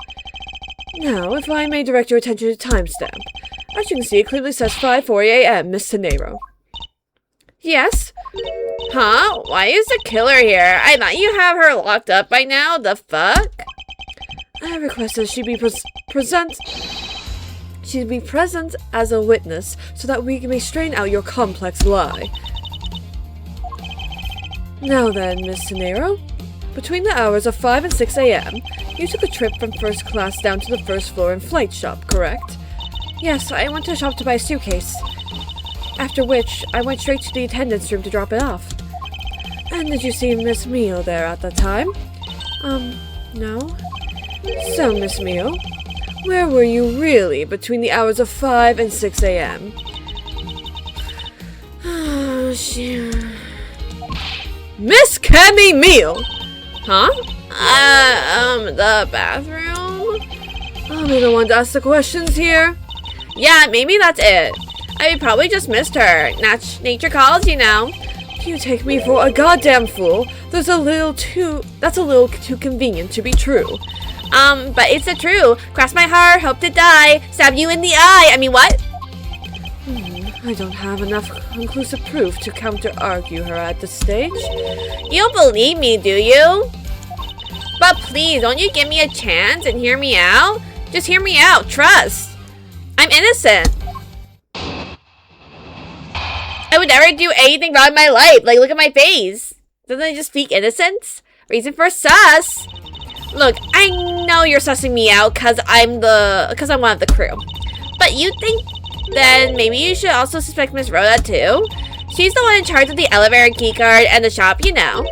Now, if I may direct your attention to timestamp. As you can see, it clearly says 5:40 a.m., Miss Tenero. Yes? Huh? Why is the killer here? I thought you have her locked up by now. The fuck? I request that she be present as a witness so that we may strain out your complex lie. Now then, Miss Tenero, between the hours of 5 and 6 a.m., you took a trip from first class down to the first floor in Flight Shop, correct? Yes, I went to a shop to buy a suitcase. After which, I went straight to the attendance room to drop it off. And did you see Miss Meal there at the time? No. So, Miss Meal, where were you really between the hours of 5 and 6 a.m.? Oh, Miss Cammy Meal! Huh? The bathroom? I'll be the one to ask the questions here. Yeah, maybe that's it. I probably just missed her. Nature calls, you know. You take me for a goddamn fool. That's a little too convenient to be true. But it's the truth. Cross my heart, hope to die, stab you in the eye. I mean, what? I don't have enough conclusive proof to counter-argue her at this stage. You don't believe me, do you? But please, don't you give me a chance and hear me out? Just hear me out, trust. I'm innocent. would never do anything wrong in my life. Like, look at my face. Doesn't it just speak innocence? Reason for sus. Look, I know you're sussing me out because I'm one of the crew. But you think then maybe you should also suspect Miss Rhoda too? She's the one in charge of the elevator keycard and the shop, you know.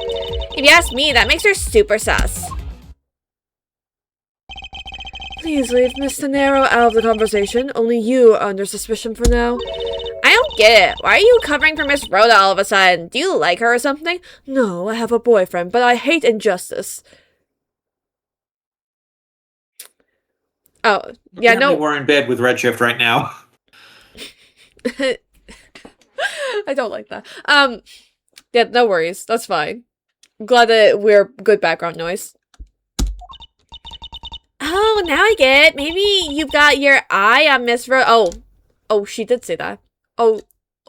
If you ask me, that makes her super sus. Please leave Miss Tenero out of the conversation. Only you are under suspicion for now. I don't get it. Why are you covering for Miss Rhoda all of a sudden? Do you like her or something? No, I have a boyfriend, but I hate injustice. Oh, yeah, no. We're in bed with Redshift right now. I don't like that. Yeah, no worries. That's fine. I'm glad that we're good background noise. Oh, now I get it. Maybe you've got your eye on Miss Rhoda. Oh, she did say that. Oh,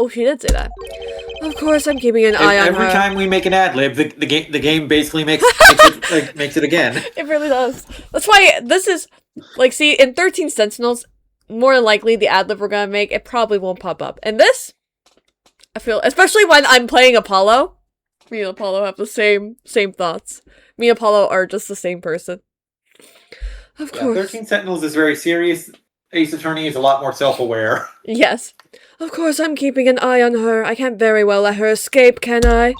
she did say that. Of course, I'm keeping an eye on her. Every time we make an ad lib, the game basically makes it again. It really does. That's why this is like, see, in 13 Sentinels, more than likely the ad lib we're gonna make, it probably won't pop up. And this, I feel, especially when I'm playing Apollo, me and Apollo have the same thoughts. Me and Apollo are just the same person. Of course. 13 Sentinels is very serious. Ace Attorney is a lot more self-aware. Yes. Of course, I'm keeping an eye on her. I can't very well let her escape, can I?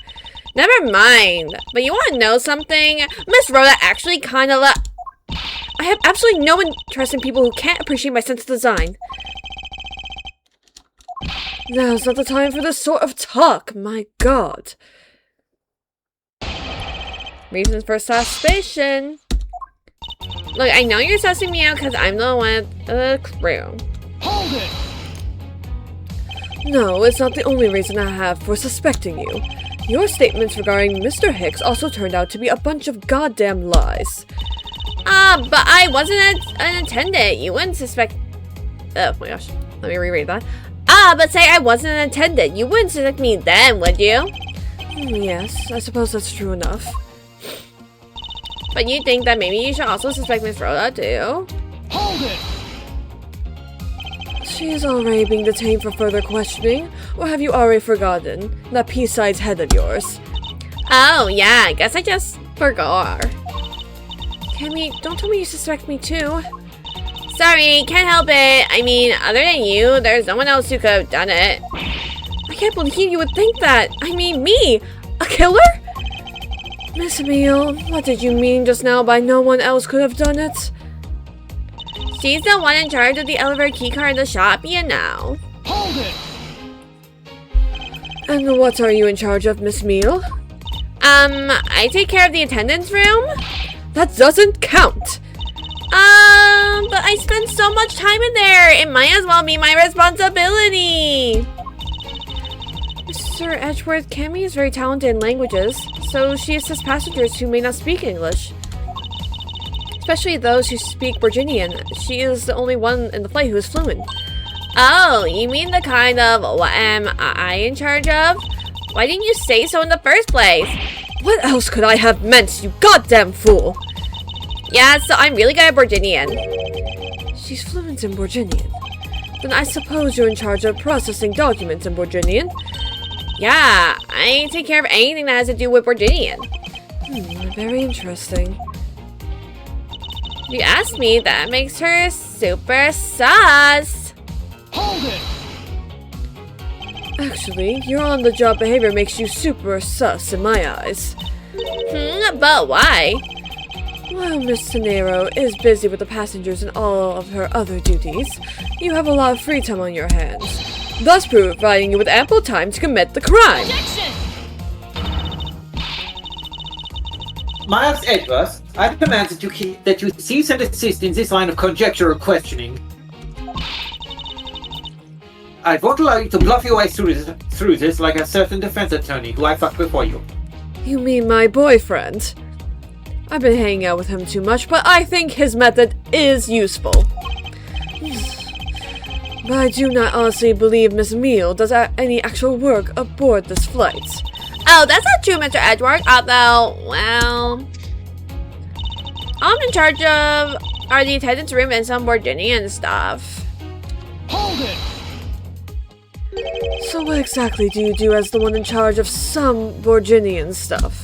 Never mind. But you want to know something? Miss Rhoda actually kind of I have absolutely no interest in people who can't appreciate my sense of design. Now's not the time for this sort of talk. My God. Reasons for suspicion. Look, I know you're sussing me out because I'm the one with the crew. Hold it! No, it's not the only reason I have for suspecting you. Your statements regarding Mr. Hicks also turned out to be a bunch of goddamn lies. But I wasn't an attendant. You wouldn't suspect... Oh my gosh. Let me reread that. But say I wasn't an attendant. You wouldn't suspect me then, would you? Yes, I suppose that's true enough. But you think that maybe you should also suspect Miss Rhoda too? Hold it! She is already being detained for further questioning, or have you already forgotten that pea-sized head of yours? Oh, yeah, I guess I just forgot. Cammy, don't tell me you suspect me too. Sorry, can't help it. I mean, other than you, there's no one else who could have done it. I can't believe you would think that. I mean, me? A killer? Miss Emile, what did you mean just now by no one else could have done it? She's the one in charge of the elevator keycard in the shop, you know. Hold it! And what are you in charge of, Miss Emile? I take care of the attendance room. That doesn't count! But I spend so much time in there. It might as well be my responsibility. Mr. Edgeworth, Cammy is very talented in languages, so she assists passengers who may not speak English. Especially those who speak Virginian. She is the only one in the flight who is fluent. Oh, you mean the kind of what am I in charge of? Why didn't you say so in the first place? What else could I have meant, you goddamn fool? Yeah, so I'm really good at Virginian. She's fluent in Virginian. Then I suppose you're in charge of processing documents in Virginian. Yeah, I take care of anything that has to do with Virginian. Very interesting. If you ask me, that makes her super sus. Hold it! Actually, your on-the-job behavior makes you super sus in my eyes. But why? While Miss Tenero is busy with the passengers and all of her other duties, you have a lot of free time on your hands, thus providing you with ample time to commit the crime. Objection! Miles Edwards, I demand that you cease and desist in this line of conjecture or questioning. I won't allow you to bluff your way through this like a certain defense attorney who I fucked before you. You mean my boyfriend? I've been hanging out with him too much, but I think his method is useful. But I do not honestly believe Miss Emile does any actual work aboard this flight. Oh, that's not true, Mr. Edward. Although, well, all I'm in charge of are the attendance room and some Virginian stuff. Hold it! So what exactly do you do as the one in charge of some Borginian stuff?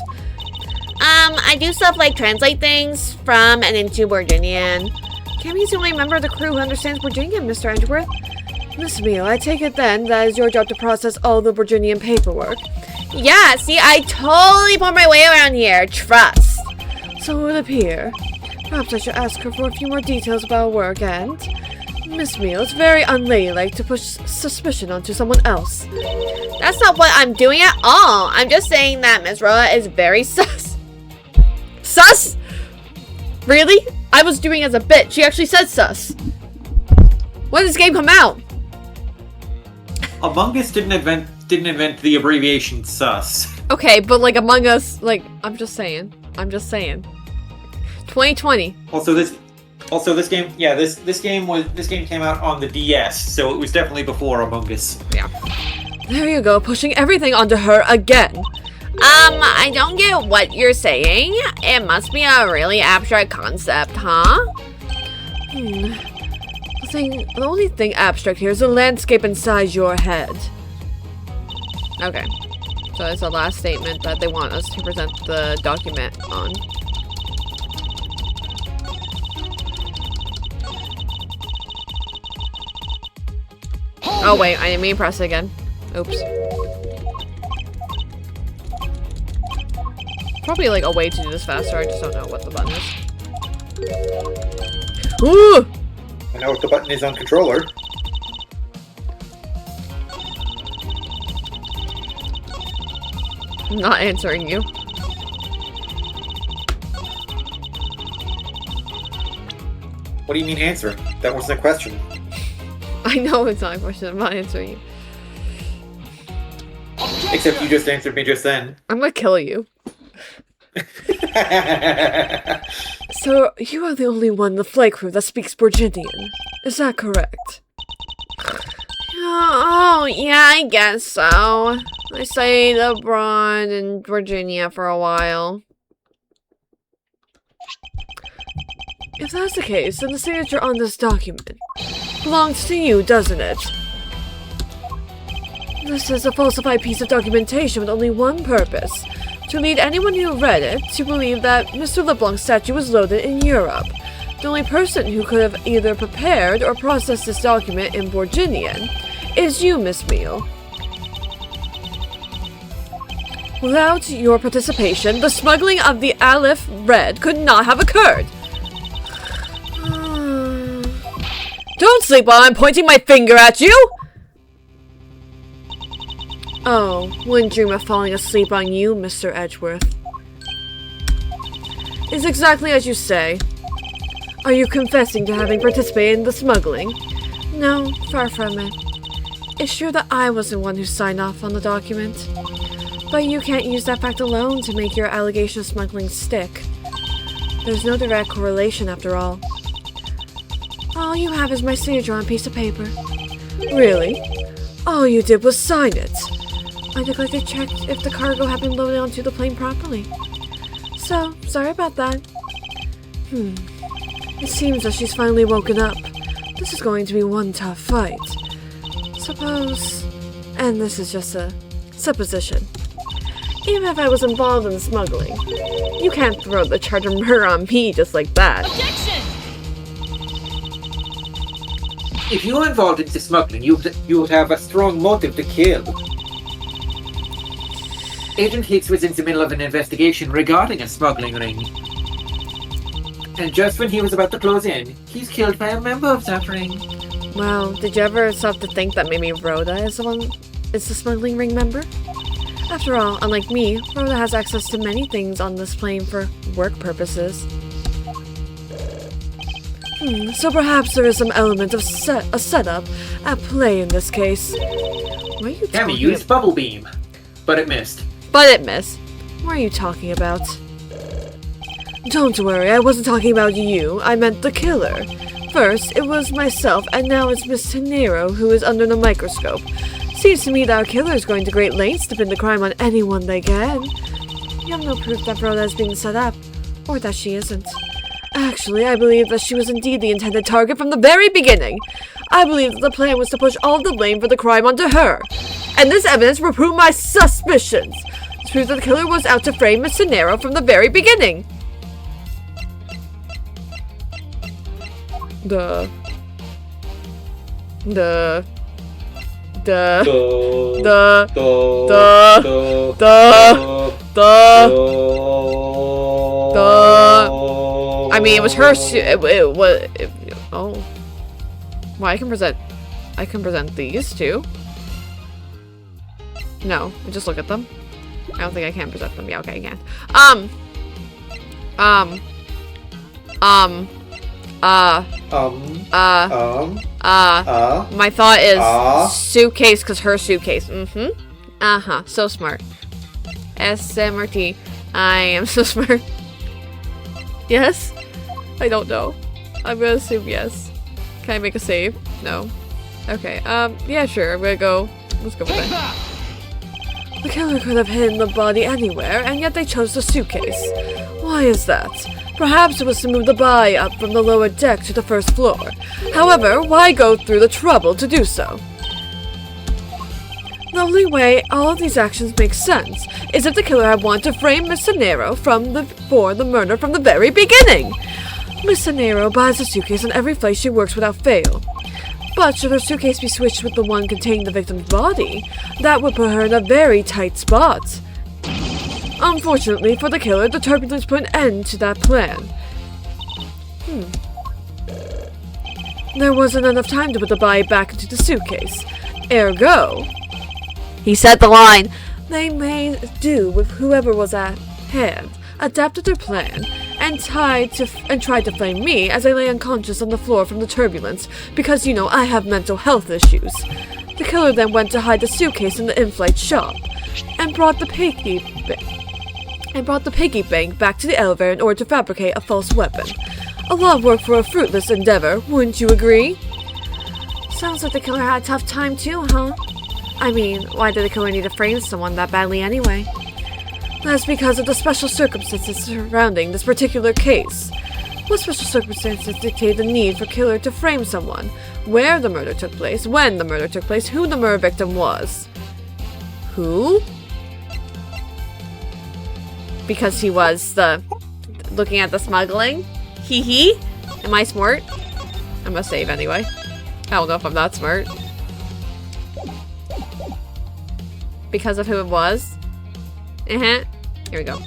I do stuff like translate things from and into Borginian. Cammy's the only member of the crew who understands Borginian, Mr. Edgeworth. Miss Mio, I take it then that is your job to process all the Borginian paperwork. Yeah, see, I totally pulled my way around here. Trust. So it would appear. Perhaps I should ask her for a few more details about work and... Miss Mio, it's very unladylike to push suspicion onto someone else. That's not what I'm doing at all. I'm just saying that Miss Rhoda is very sus. Sus? Really? I was doing as a bit. She actually said sus. When did this game come out? Among Us didn't invent the abbreviation sus. Okay, but like Among Us, like, I'm just saying. 2020. Also this game, yeah, this game came out on the DS, so it was definitely before Among Us. Yeah. There you go, pushing everything onto her again. I don't get what you're saying. It must be a really abstract concept, huh? The only thing abstract here is the landscape inside your head. Okay. So it's the last statement that they want us to present the document on. Oh wait, I didn't mean to press it again. Oops. Probably like a way to do this faster, I just don't know what the button is. Ooh! I know what the button is on controller. I'm not answering you. What do you mean answering? That wasn't a question. I know it's not a question, I'm not answering you. Except you just answered me just then. I'm gonna kill you. So, you are the only one in the flight crew that speaks Borginian. Is that correct? Oh, yeah, I guess so. I stayed abroad in Virginia for a while. If that's the case, then the signature on this document belongs to you, doesn't it? This is a falsified piece of documentation with only one purpose. To lead anyone who read it to believe that Mr. LeBlanc's statue was loaded in Europe. The only person who could have either prepared or processed this document in Borginian is you, Miss Mio. Without your participation, the smuggling of the Aleph Red could not have occurred. Don't sleep while I'm pointing my finger at you! Oh, wouldn't dream of falling asleep on you, Mr. Edgeworth. It's exactly as you say. Are you confessing to having participated in the smuggling? No, far from it. It's true that I was the one who signed off on the document. But you can't use that fact alone to make your allegation of smuggling stick. There's no direct correlation after all. All you have is my signature on a piece of paper. Really? All you did was sign it. I neglected to check if the cargo had been loaded onto the plane properly. So, sorry about that. It seems that she's finally woken up. This is going to be one tough fight. Suppose... And this is just a supposition. Even if I was involved in smuggling, you can't throw the charge of murder on me just like that. Objection! If you were involved in smuggling, you would have a strong motive to kill. Agent Hicks was in the middle of an investigation regarding a smuggling ring. And just when he was about to close in, he's killed by a member of that ring. Well, did you ever stop to think that maybe Rhoda is the smuggling ring member? After all, unlike me, Rhoda has access to many things on this plane for work purposes. So perhaps there is some element of a setup at play in this case. What are you Cammy talking used bubble beam, but it missed. But it missed. What are you talking about? Don't worry, I wasn't talking about you. I meant the killer. First, it was myself, and now it's Miss Tenero who is under the microscope. Seems to me that our killer is going to great lengths to pin the crime on anyone they can. You have no proof that Rhoda is being set up, or that she isn't. Actually, I believe that she was indeed the intended target from the very beginning. I believe that the plan was to push all of the blame for the crime onto her. And this evidence will prove my suspicions. It proves that the killer was out to frame Miss Cenero from the very beginning. Duh. I mean, it was her oh. Well, I can present these too. No, just look at them. I don't think I can present them. Yeah, okay, I can. My thought is suitcase, cause her suitcase. So smart. SMRT. I am so smart. Yes? I don't know. I'm gonna assume yes. Can I make a save? No. Okay, yeah, sure. I'm gonna go. Let's go with Take it. that! The killer could have hidden the body anywhere, and yet they chose the suitcase. Why is that? Perhaps it was to move the body up from the lower deck to the first floor. However, why go through the trouble to do so? The only way all of these actions make sense is if the killer had wanted to frame Miss Cenero for the murder from the very beginning. Miss Cenero buys a suitcase on every flight she works without fail. But should her suitcase be switched with the one containing the victim's body, that would put her in a very tight spot. Unfortunately for the killer, the turbulence put an end to that plan. There wasn't enough time to put the body back into the suitcase. Ergo, He said the line. they made do with whoever was at hand, adapted their plan, and tried to flame me as I lay unconscious on the floor from the turbulence, because, you know, I have mental health issues. The killer then went to hide the suitcase in the in-flight shop, and brought the piggy bank back to the elevator in order to fabricate a false weapon. A lot of work for a fruitless endeavor, wouldn't you agree? Sounds like the killer had a tough time too, huh? I mean, why did the killer need to frame someone that badly anyway? That's because of the special circumstances surrounding this particular case. What special circumstances dictate the need for killer to frame someone? Where the murder took place, when the murder took place, who the murder victim was. Who? Because he was looking at the smuggling? Hee hee? Am I smart? I'm gonna save anyway. I don't know if I'm not smart. Because of who it was? Here we go.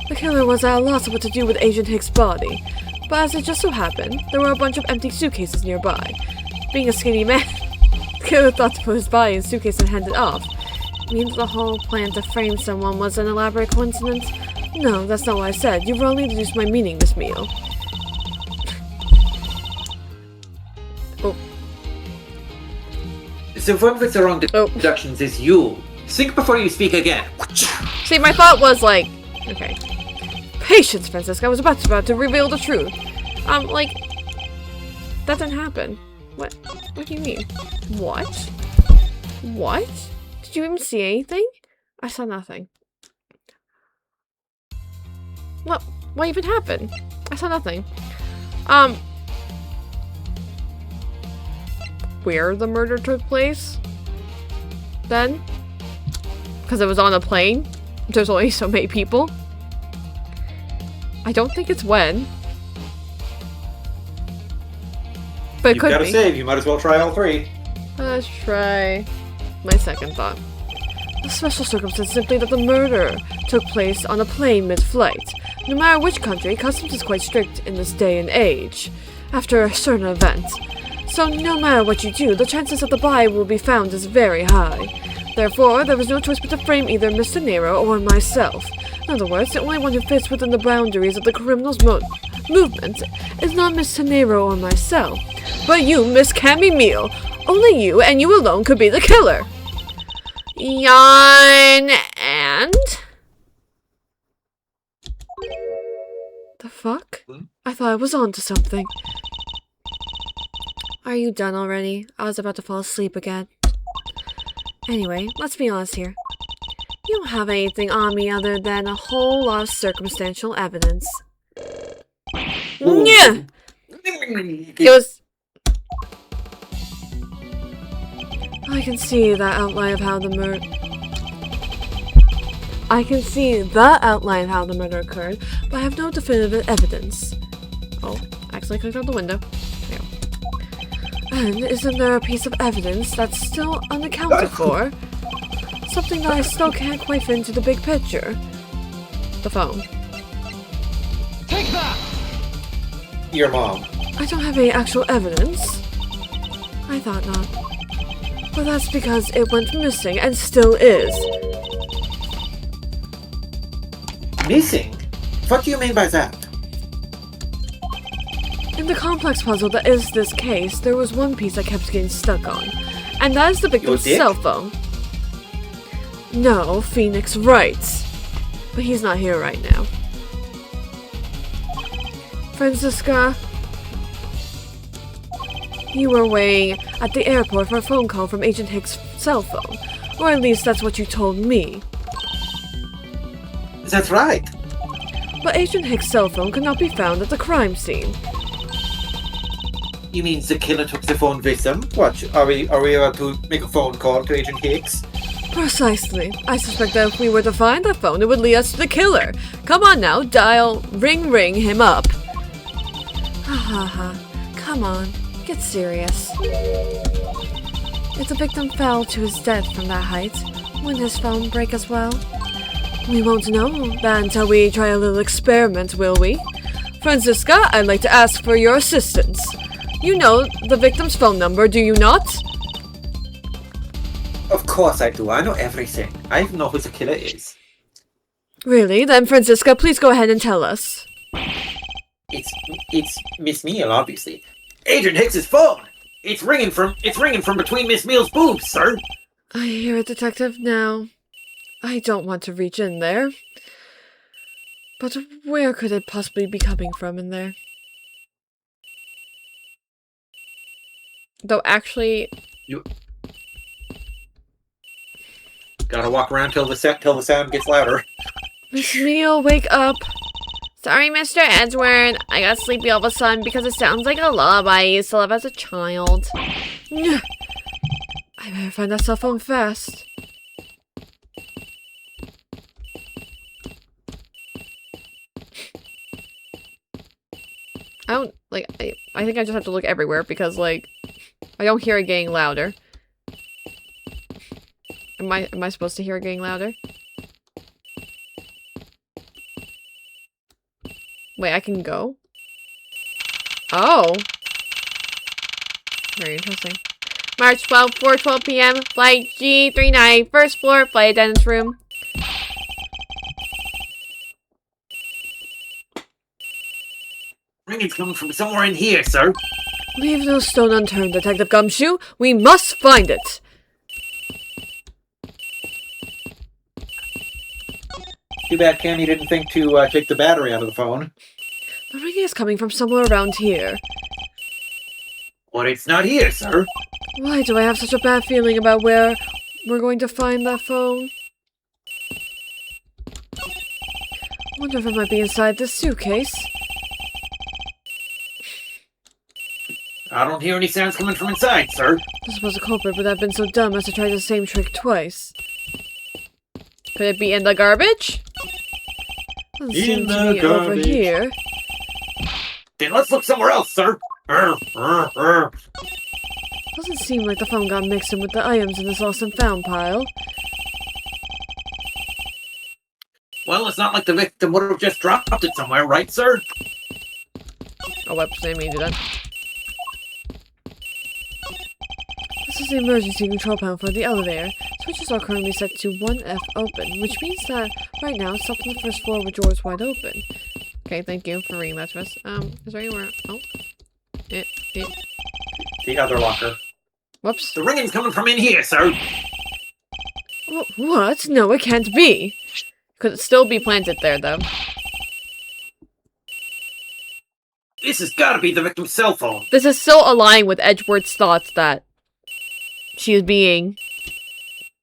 The killer was at a loss of what to do with Agent Hicks' body, but as it just so happened, there were a bunch of empty suitcases nearby. Being a skinny man, the killer thought to put his body in a suitcase and hand it off. Means the whole plan to frame someone was an elaborate coincidence? No, that's not what I said. You've wrongly deduced my meaning, Miss Meal. Oh. So one with the wrong deductions is you. Think before you speak again. See, my thought was like, okay. Patience, Francisca. I was about to reveal the truth. Like, that didn't happen. What do you mean? What? What? Did you even see anything? I saw nothing. What even happened? I saw nothing. Where the murder took place? Then? Because it was on a plane? There's only so many people? I don't think it's when. But it could be. You've got to save, you might as well try all three. Let's try my second thought. The special circumstance simply that the murder took place on a plane mid-flight. No matter which country, customs is quite strict in this day and age, after a certain event. So no matter what you do, the chances that the body will be found is very high. Therefore, there was no choice but to frame either Mr. Nero or myself. In other words, the only one who fits within the boundaries of the criminal's movement is not Mr. Nero or myself, but you, Miss Cammy Meal. Only you, and you alone, could be the killer. Yawn and... The fuck? I thought I was on to something. Are you done already? I was about to fall asleep again. Anyway, let's be honest here. You don't have anything on me other than a whole lot of circumstantial evidence. Yeah. It was... I can see the outline of how the murder... I can see the outline of how the murder occurred, but I have no definitive evidence. Oh, accidentally clicked out the window. There we go. And isn't there a piece of evidence that's still unaccounted for? Something that I still can't quite fit into the big picture. The phone. Take that! Your mom. I don't have any actual evidence. I thought not. But that's because it went missing and still is. Missing? What do you mean by that? In the complex puzzle that is this case, there was one piece I kept getting stuck on. And that is the victim's Your dick? cell phone. No, Phoenix writes. But he's not here right now. Franziska, you were waiting at the airport for a phone call from Agent Hicks' cell phone. Or at least that's what you told me. That's right. But Agent Hicks' cell phone could not be found at the crime scene. You mean the killer took the phone with them? What? Are we about to make a phone call to Agent Hicks? Precisely. I suspect that if we were to find that phone, it would lead us to the killer. Come on now, dial ring him up. Ha ha ha. Come on, get serious. If the victim fell to his death from that height, wouldn't his phone break as well? We won't know that until we try a little experiment, will we? Franziska, I'd like to ask for your assistance. You know the victim's phone number, do you not? Of course I do. I know everything. I know who the killer is. Really? Then Franziska, please go ahead and tell us. It's Miss Meal, obviously. Agent Hicks's phone. It's ringing from between Miss Meal's boobs, sir. I hear it, Detective. Now, I don't want to reach in there. But where could it possibly be coming from in there? Though actually... You gotta walk around till the sound gets louder. Miss Meal, wake up! Sorry, Mr. Edgeworth. I got sleepy all of a sudden because it sounds like a lullaby I used to love as a child. I better find that cell phone fast. I don't, like, I think I just have to look everywhere because, like, I don't hear it getting louder. Am I supposed to hear it getting louder? Wait, I can go? Oh! Very interesting. March 12th, 4:12 p.m., flight G39, first floor, flight attendant's room. Ringing's coming from somewhere in here, sir. Leave no stone unturned, Detective Gumshoe. We must find it! Too bad Cammy didn't think to take the battery out of the phone. The ringing is coming from somewhere around here. But it's not here, sir. Why do I have such a bad feeling about where we're going to find that phone? Wonder if it might be inside this suitcase. I don't hear any sounds coming from inside, sir. I suppose the culprit would have been so dumb as to try the same trick twice. Could it be in the garbage? Doesn't seem to be over here. Then let's look somewhere else, sir. Doesn't seem like the phone got mixed in with the items in this lost and found pile. Well, it's not like the victim would have just dropped it somewhere, right, sir? Oh, whoops, didn't mean to do that. This is the emergency control panel for the elevator. Switches are currently set to 1F open, which means that right now it's up on the first floor with doors wide open. Okay, thank you for reading that to us. Is there anywhere? Oh. The other locker. Whoops. The ringing's coming from in here, sir. What? No, it can't be. Could it still be planted there, though? This has got to be the victim's cell phone. This is so aligned with Edgeworth's thoughts that she is being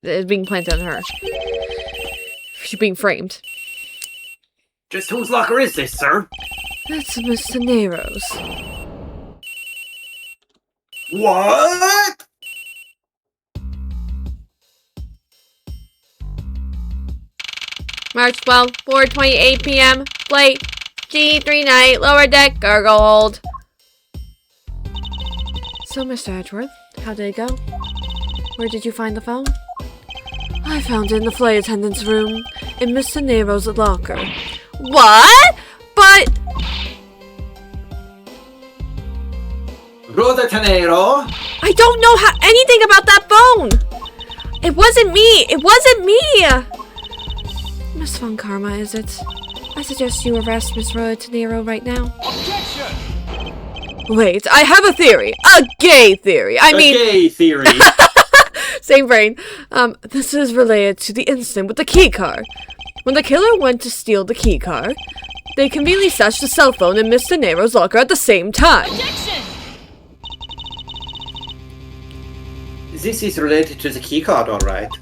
planted on her. She's being framed. Just whose locker is this, sir? That's Mr. Nero's. What? March 12th, 4:28 p.m. Flight G39, lower deck, cargo hold. So, Mr. Edgeworth, how did it go? Where did you find the phone? I found it in the flight attendant's room, in Mr. Nero's locker. What? But... Brother Tanero! I don't know anything about that phone! It wasn't me! It wasn't me! Miss Von Karma, is it? I suggest you arrest Miss Rhoda Tenero right now. Objection! Wait, I have a theory. A gay theory. I mean... gay theory. Same brain. This is related to the incident with the key card. When the killer went to steal the key card, they conveniently stashed the cell phone in Mr. Nero's locker at the same time. Objection! This is related to the keycard, alright.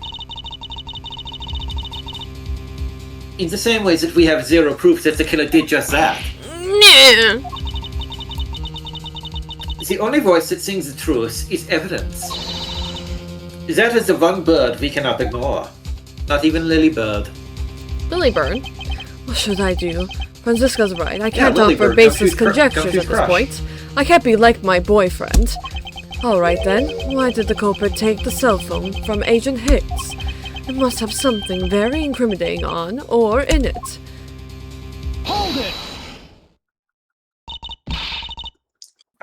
In the same way that we have zero proof that the killer did just that. Nah. The only voice that sings the truth is evidence. That is the one bird we cannot ignore. Not even Lily Bird. Lilybird? What should I do? Francisca's right. I can't Lily offer Bird, baseless don't conjectures choose at this crush. point. I can't be like my boyfriend. Alright then, why did the culprit take the cell phone from Agent Hicks? It must have something very incriminating on or in it. Hold it!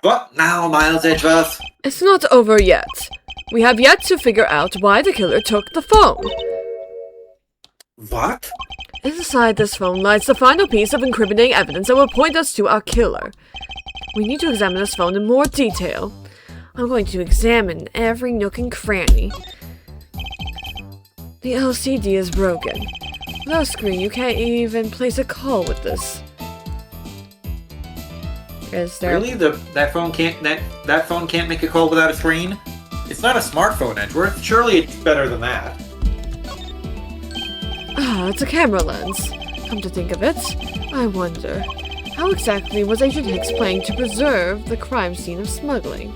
What now, Miles Edgeworth? It's not over yet. We have yet to figure out why the killer took the phone. What? Inside this phone lies the final piece of incriminating evidence that will point us to our killer. We need to examine this phone in more detail. I'm going to examine every nook and cranny. The LCD is broken. Without a screen, you can't even place a call with this. Is there... Really? That phone can't make a call without a screen? It's not a smartphone, Edgeworth. Surely it's better than that. Ah, it's a camera lens. Come to think of it, I wonder, how exactly was Agent Hicks planning to preserve the crime scene of smuggling?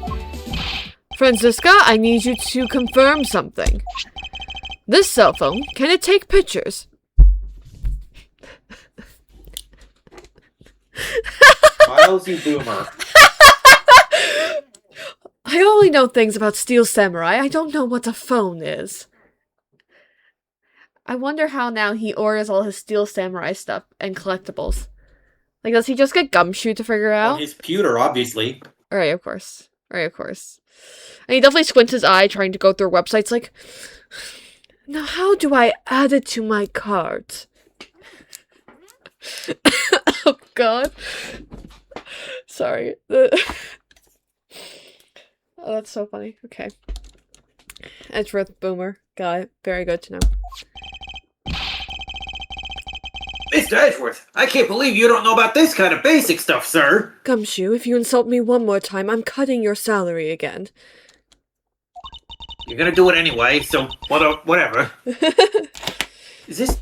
Francisca, I need you to confirm something. This cell phone, can it take pictures? Miles, you boomer. I only know things about Steel Samurai. I don't know what a phone is. I wonder how now he orders all his Steel Samurai stuff and collectibles. Like, does he just get Gumshoe to figure out? On his computer, obviously. Right, of course. Right, of course. And he definitely squints his eye trying to go through websites like, now how do I add it to my cart? Oh, God. Sorry. Oh, that's so funny. Okay. Edgeworth Boomer. Got it. Very good to know. Mr. Edgeworth, I can't believe you don't know about this kind of basic stuff, sir. Gumshoe, if you insult me one more time, I'm cutting your salary again. You're gonna do it anyway, so whatever. This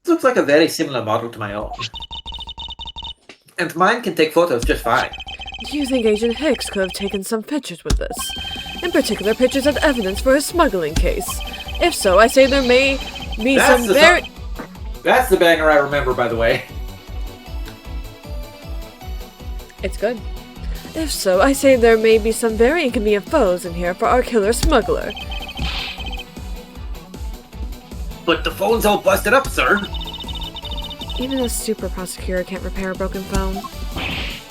looks like a very similar model to my own. And mine can take photos just fine. Do you think Agent Hicks could have taken some pictures with this? In particular, pictures of evidence for his smuggling case. If so, I say there may be That's some the very... That's the banger I remember, by the way. It's good. If so, I say there may be some very inconvenient photos in here for our killer smuggler. But the phone's all busted up, sir. Even a super prosecutor can't repair a broken phone.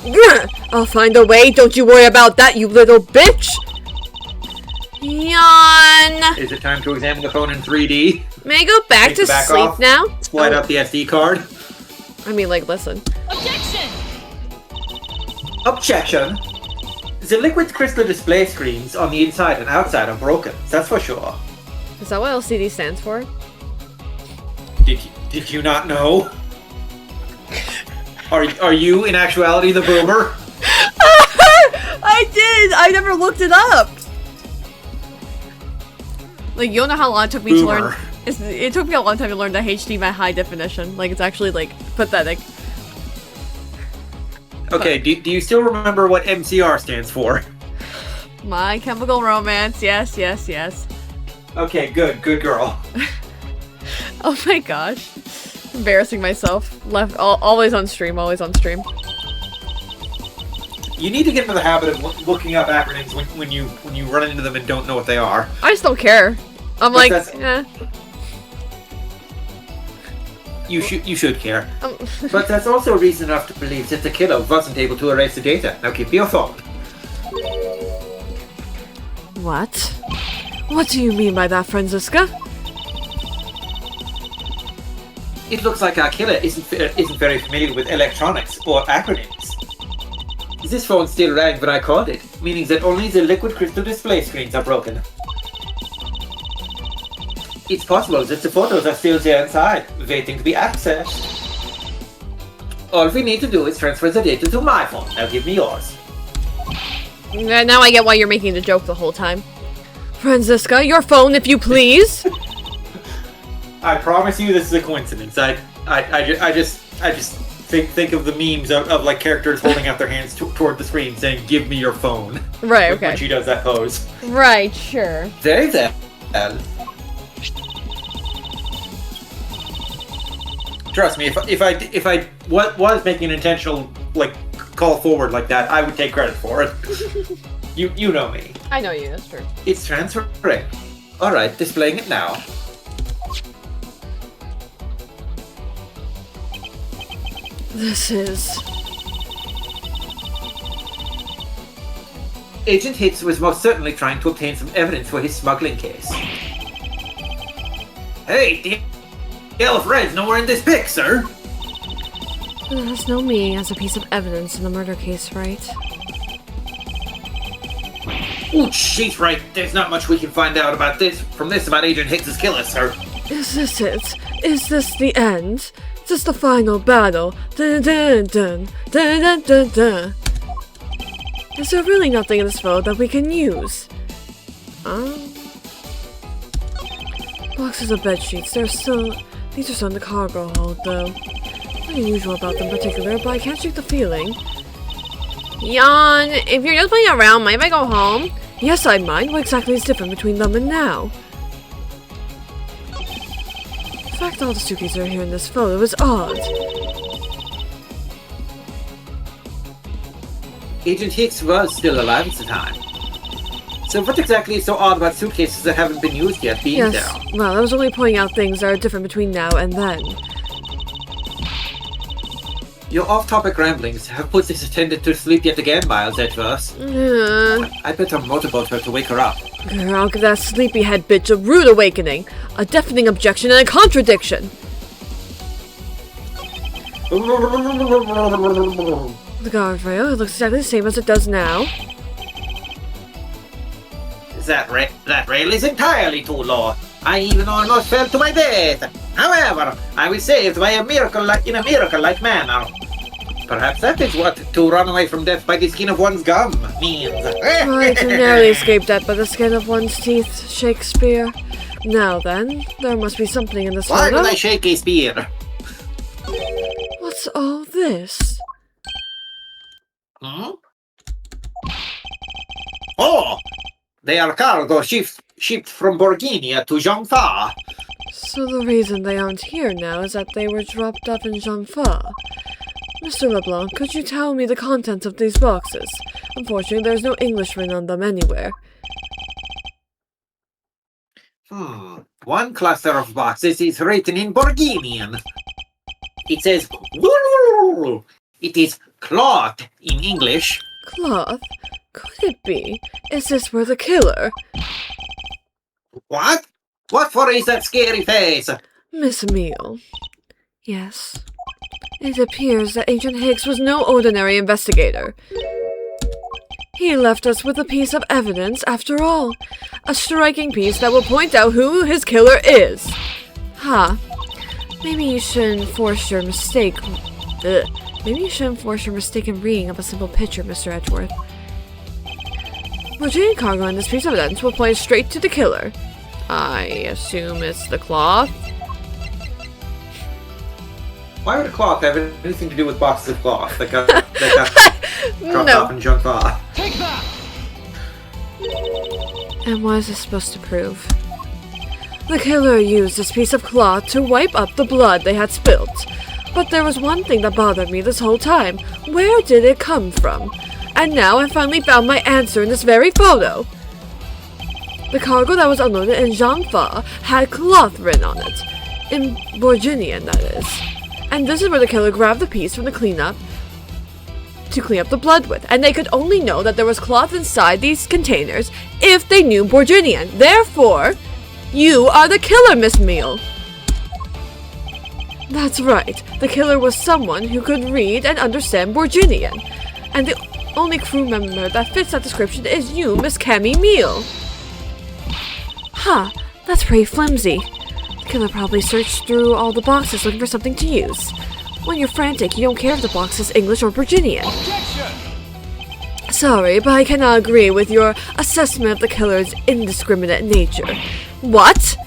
Grr! I'll find a way, don't you worry about that, you little bitch! Yawn! Is it time to examine the phone in 3D? May I go back Take to the back sleep off. now? Slide out the SD card. I mean, like, listen. Objection! Objection! The liquid crystal display screens on the inside and outside are broken, that's for sure. Is that what LCD stands for? Did you not know? Are you in actuality the boomer? I did! I never looked it up! Like, you don't know how long it took me to learn... Boomer. It took me a long time to learn the HDMI high definition. Like, it's actually, like, pathetic. Okay, do you still remember what MCR stands for? My Chemical Romance, yes, yes, yes. Okay, good girl. Oh my gosh. Embarrassing myself. Always on stream, always on stream. You need to get into the habit of looking up acronyms when you run into them and don't know what they are. I just don't care. I'm like, eh. You should care. But that's also reason enough to believe that the killer wasn't able to erase the data. Now give me your phone. What? What do you mean by that, Franziska? It looks like our killer isn't very familiar with electronics or acronyms. This phone still rang when I called it, meaning that only the liquid crystal display screens are broken. It's possible that the photos are still there inside, waiting to be accessed. All we need to do is transfer the data to my phone. Now give me yours. Now I get why you're making the joke the whole time. Franziska, your phone, if you please! I promise you this is a coincidence. I just think of the memes of like characters holding out their hands toward the screen saying, "Give me your phone." Right, okay. When she does that pose. Right, sure. Very well. Trust me, if I was making an intentional like call forward like that, I would take credit for it. You know me. I know you, that's true. It's transferring. Alright, displaying it now. This is... Agent Hicks was most certainly trying to obtain some evidence for his smuggling case. Hey, the Elf Red's nowhere in this pic, sir! There's no me as a piece of evidence in the murder case, right? Ooh, she's right. There's not much we can find out about Agent Hicks's killer, sir. Is this it? Is this the end? Is this the final battle? Dun dun dun dun dun dun dun. Is there really nothing in this photo that we can use? Boxes of bed sheets. These are still in the cargo hold, though. Nothing unusual about them in particular, but I can't shake the feeling. Yawn, if you're just playing around, mind if I go home? Yes, I'd mind. What exactly is different between them and now? The fact all the suitcases are here in this photo is odd. Agent Hicks was still alive at the time. So what exactly is so odd about suitcases that haven't been used yet being there? Well, I was only pointing out things that are different between now and then. Your off-topic ramblings have put this attendant to sleep yet again, Miles Edgeworth. I better motorboat her to wake her up. I'll give that sleepyhead bitch a rude awakening, a deafening objection, and a contradiction. The guardrail looks exactly the same as it does now. That rail is entirely too low. I even almost fell to my death. However, I was saved by a miracle-like manner. Perhaps that is what to run away from death by the skin of one's gum means. I can narrowly escape death by the skin of one's teeth, Shakespeare. Now then, there must be something in this photo. Why would I shake a spear? What's all this? Hmm? Oh! They are cargo shipped from Borginia to Zhangfa. So the reason they aren't here now is that they were dropped off in Zhangfa. Mr. LeBlanc, could you tell me the contents of these boxes? Unfortunately, there's no English written on them anywhere. One cluster of boxes is written in Borginian. It says, it is cloth in English. Cloth? Could it be? Is this where the killer? What? What for is that scary face? Miss Emile. Yes. It appears that Agent Hicks was no ordinary investigator. He left us with a piece of evidence, after all. A striking piece that will point out who his killer is. Maybe you shouldn't force your mistake. Maybe you shouldn't force your mistaken reading of a simple picture, Mr. Edgeworth. Virginia cargo in this piece of evidence will point straight to the killer. I assume it's the cloth? Why would a cloth have anything to do with boxes of cloth that got dropped off in Zhangfa? Take that! And what is this supposed to prove? The killer used this piece of cloth to wipe up the blood they had spilt. But there was one thing that bothered me this whole time. Where did it come from? And now I finally found my answer in this very photo. The cargo that was unloaded in Zhangfa had cloth written on it. In Borginian, that is. And this is where the killer grabbed the piece from the cleanup to clean up the blood with. And they could only know that there was cloth inside these containers if they knew Borginian. Therefore, you are the killer, Miss Meal. That's right. The killer was someone who could read and understand Borginian. And the only crew member that fits that description is you, Miss Cammy Meal. Huh, that's pretty flimsy. The killer probably searched through all the boxes looking for something to use. When you're frantic, you don't care if the box is English or Virginian. Objection! Sorry, but I cannot agree with your assessment of the killer's indiscriminate nature. What?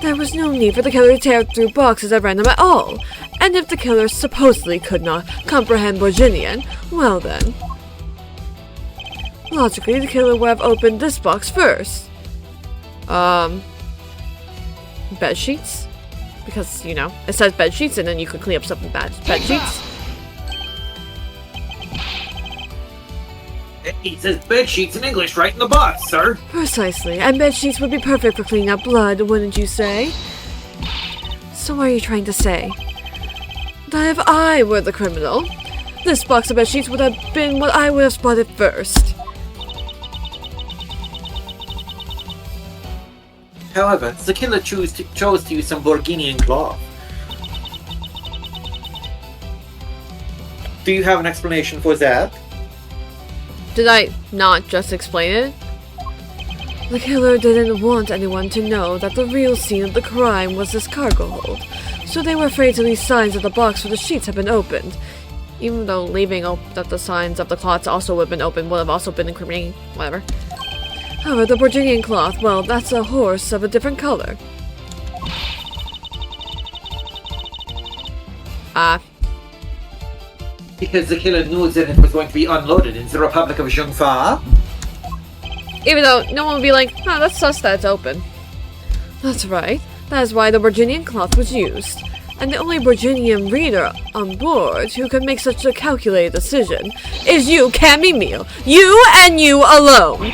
There was no need for the killer to tear through boxes at random at all. And if the killer supposedly could not comprehend Virginian, well then. Logically, the killer would have opened this box first. Bed sheets? Because, you know, it says bed sheets and then you could clean up stuff in bed sheets. It says bed sheets in English right in the box, sir. Precisely, and bed sheets would be perfect for cleaning up blood, wouldn't you say? So what are you trying to say? That if I were the criminal, this box of bed sheets would have been what I would have spotted first. However, the killer chose to use some Borginian cloth. Do you have an explanation for that? Did I not just explain it? The killer didn't want anyone to know that the real scene of the crime was this cargo hold, so they were afraid to leave signs of the box where the sheets had been opened. Even though leaving that the signs of the cloths also would have been open would have also been incriminating, whatever. However, the Borginian cloth, well, that's a horse of a different color. Because the killer knew that it was going to be unloaded in the Republic of Zhongfa? Even though no one would be like, oh, that's sus that it's open. That's right. That is why the Borginian cloth was used. And the only Borginian reader on board who could make such a calculated decision is you, Cammy Meal. You and you alone.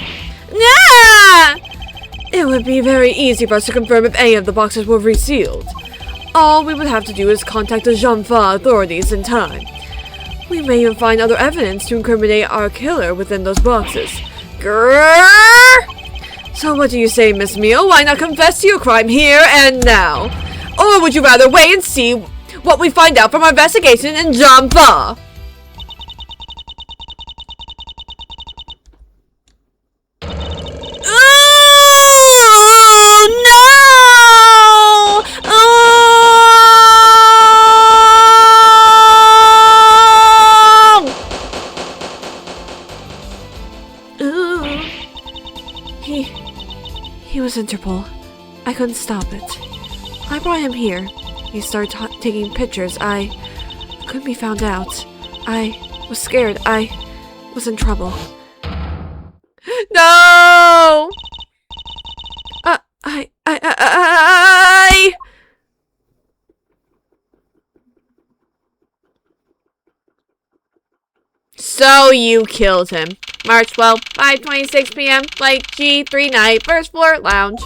Nah! It would be very easy for us to confirm if any of the boxes were resealed. All we would have to do is contact the Zhangfa authorities in time. We may even find other evidence to incriminate our killer within those boxes. Grrrr! So what do you say, Miss Meal? Why not confess to your crime here and now? Or would you rather wait and see what we find out from our investigation in Zhangfa? He was Interpol. I couldn't stop it. I brought him here. He started taking pictures. I couldn't be found out. I was scared. I was in trouble. No! So you killed him. March 12, 5:26 p.m. Flight G39, first floor lounge.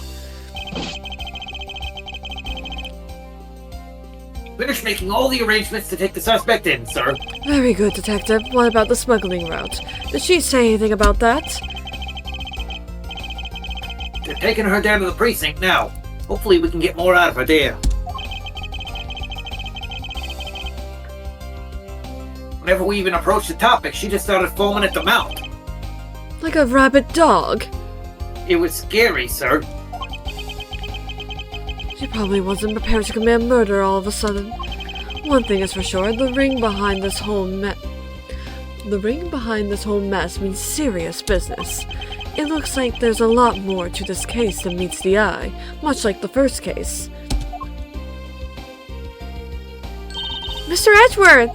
Finished making all the arrangements to take the suspect in, sir. Very good, Detective. What about the smuggling route? Did she say anything about that? They're taking her down to the precinct now. Hopefully we can get more out of her there. Whenever we even approached the topic, she just started foaming at the mouth. Like a rabid dog? It was scary, sir. She probably wasn't prepared to commit murder all of a sudden. One thing is for sure, the ring behind this whole mess means serious business. It looks like there's a lot more to this case than meets the eye, much like the first case. Mr. Edgeworth!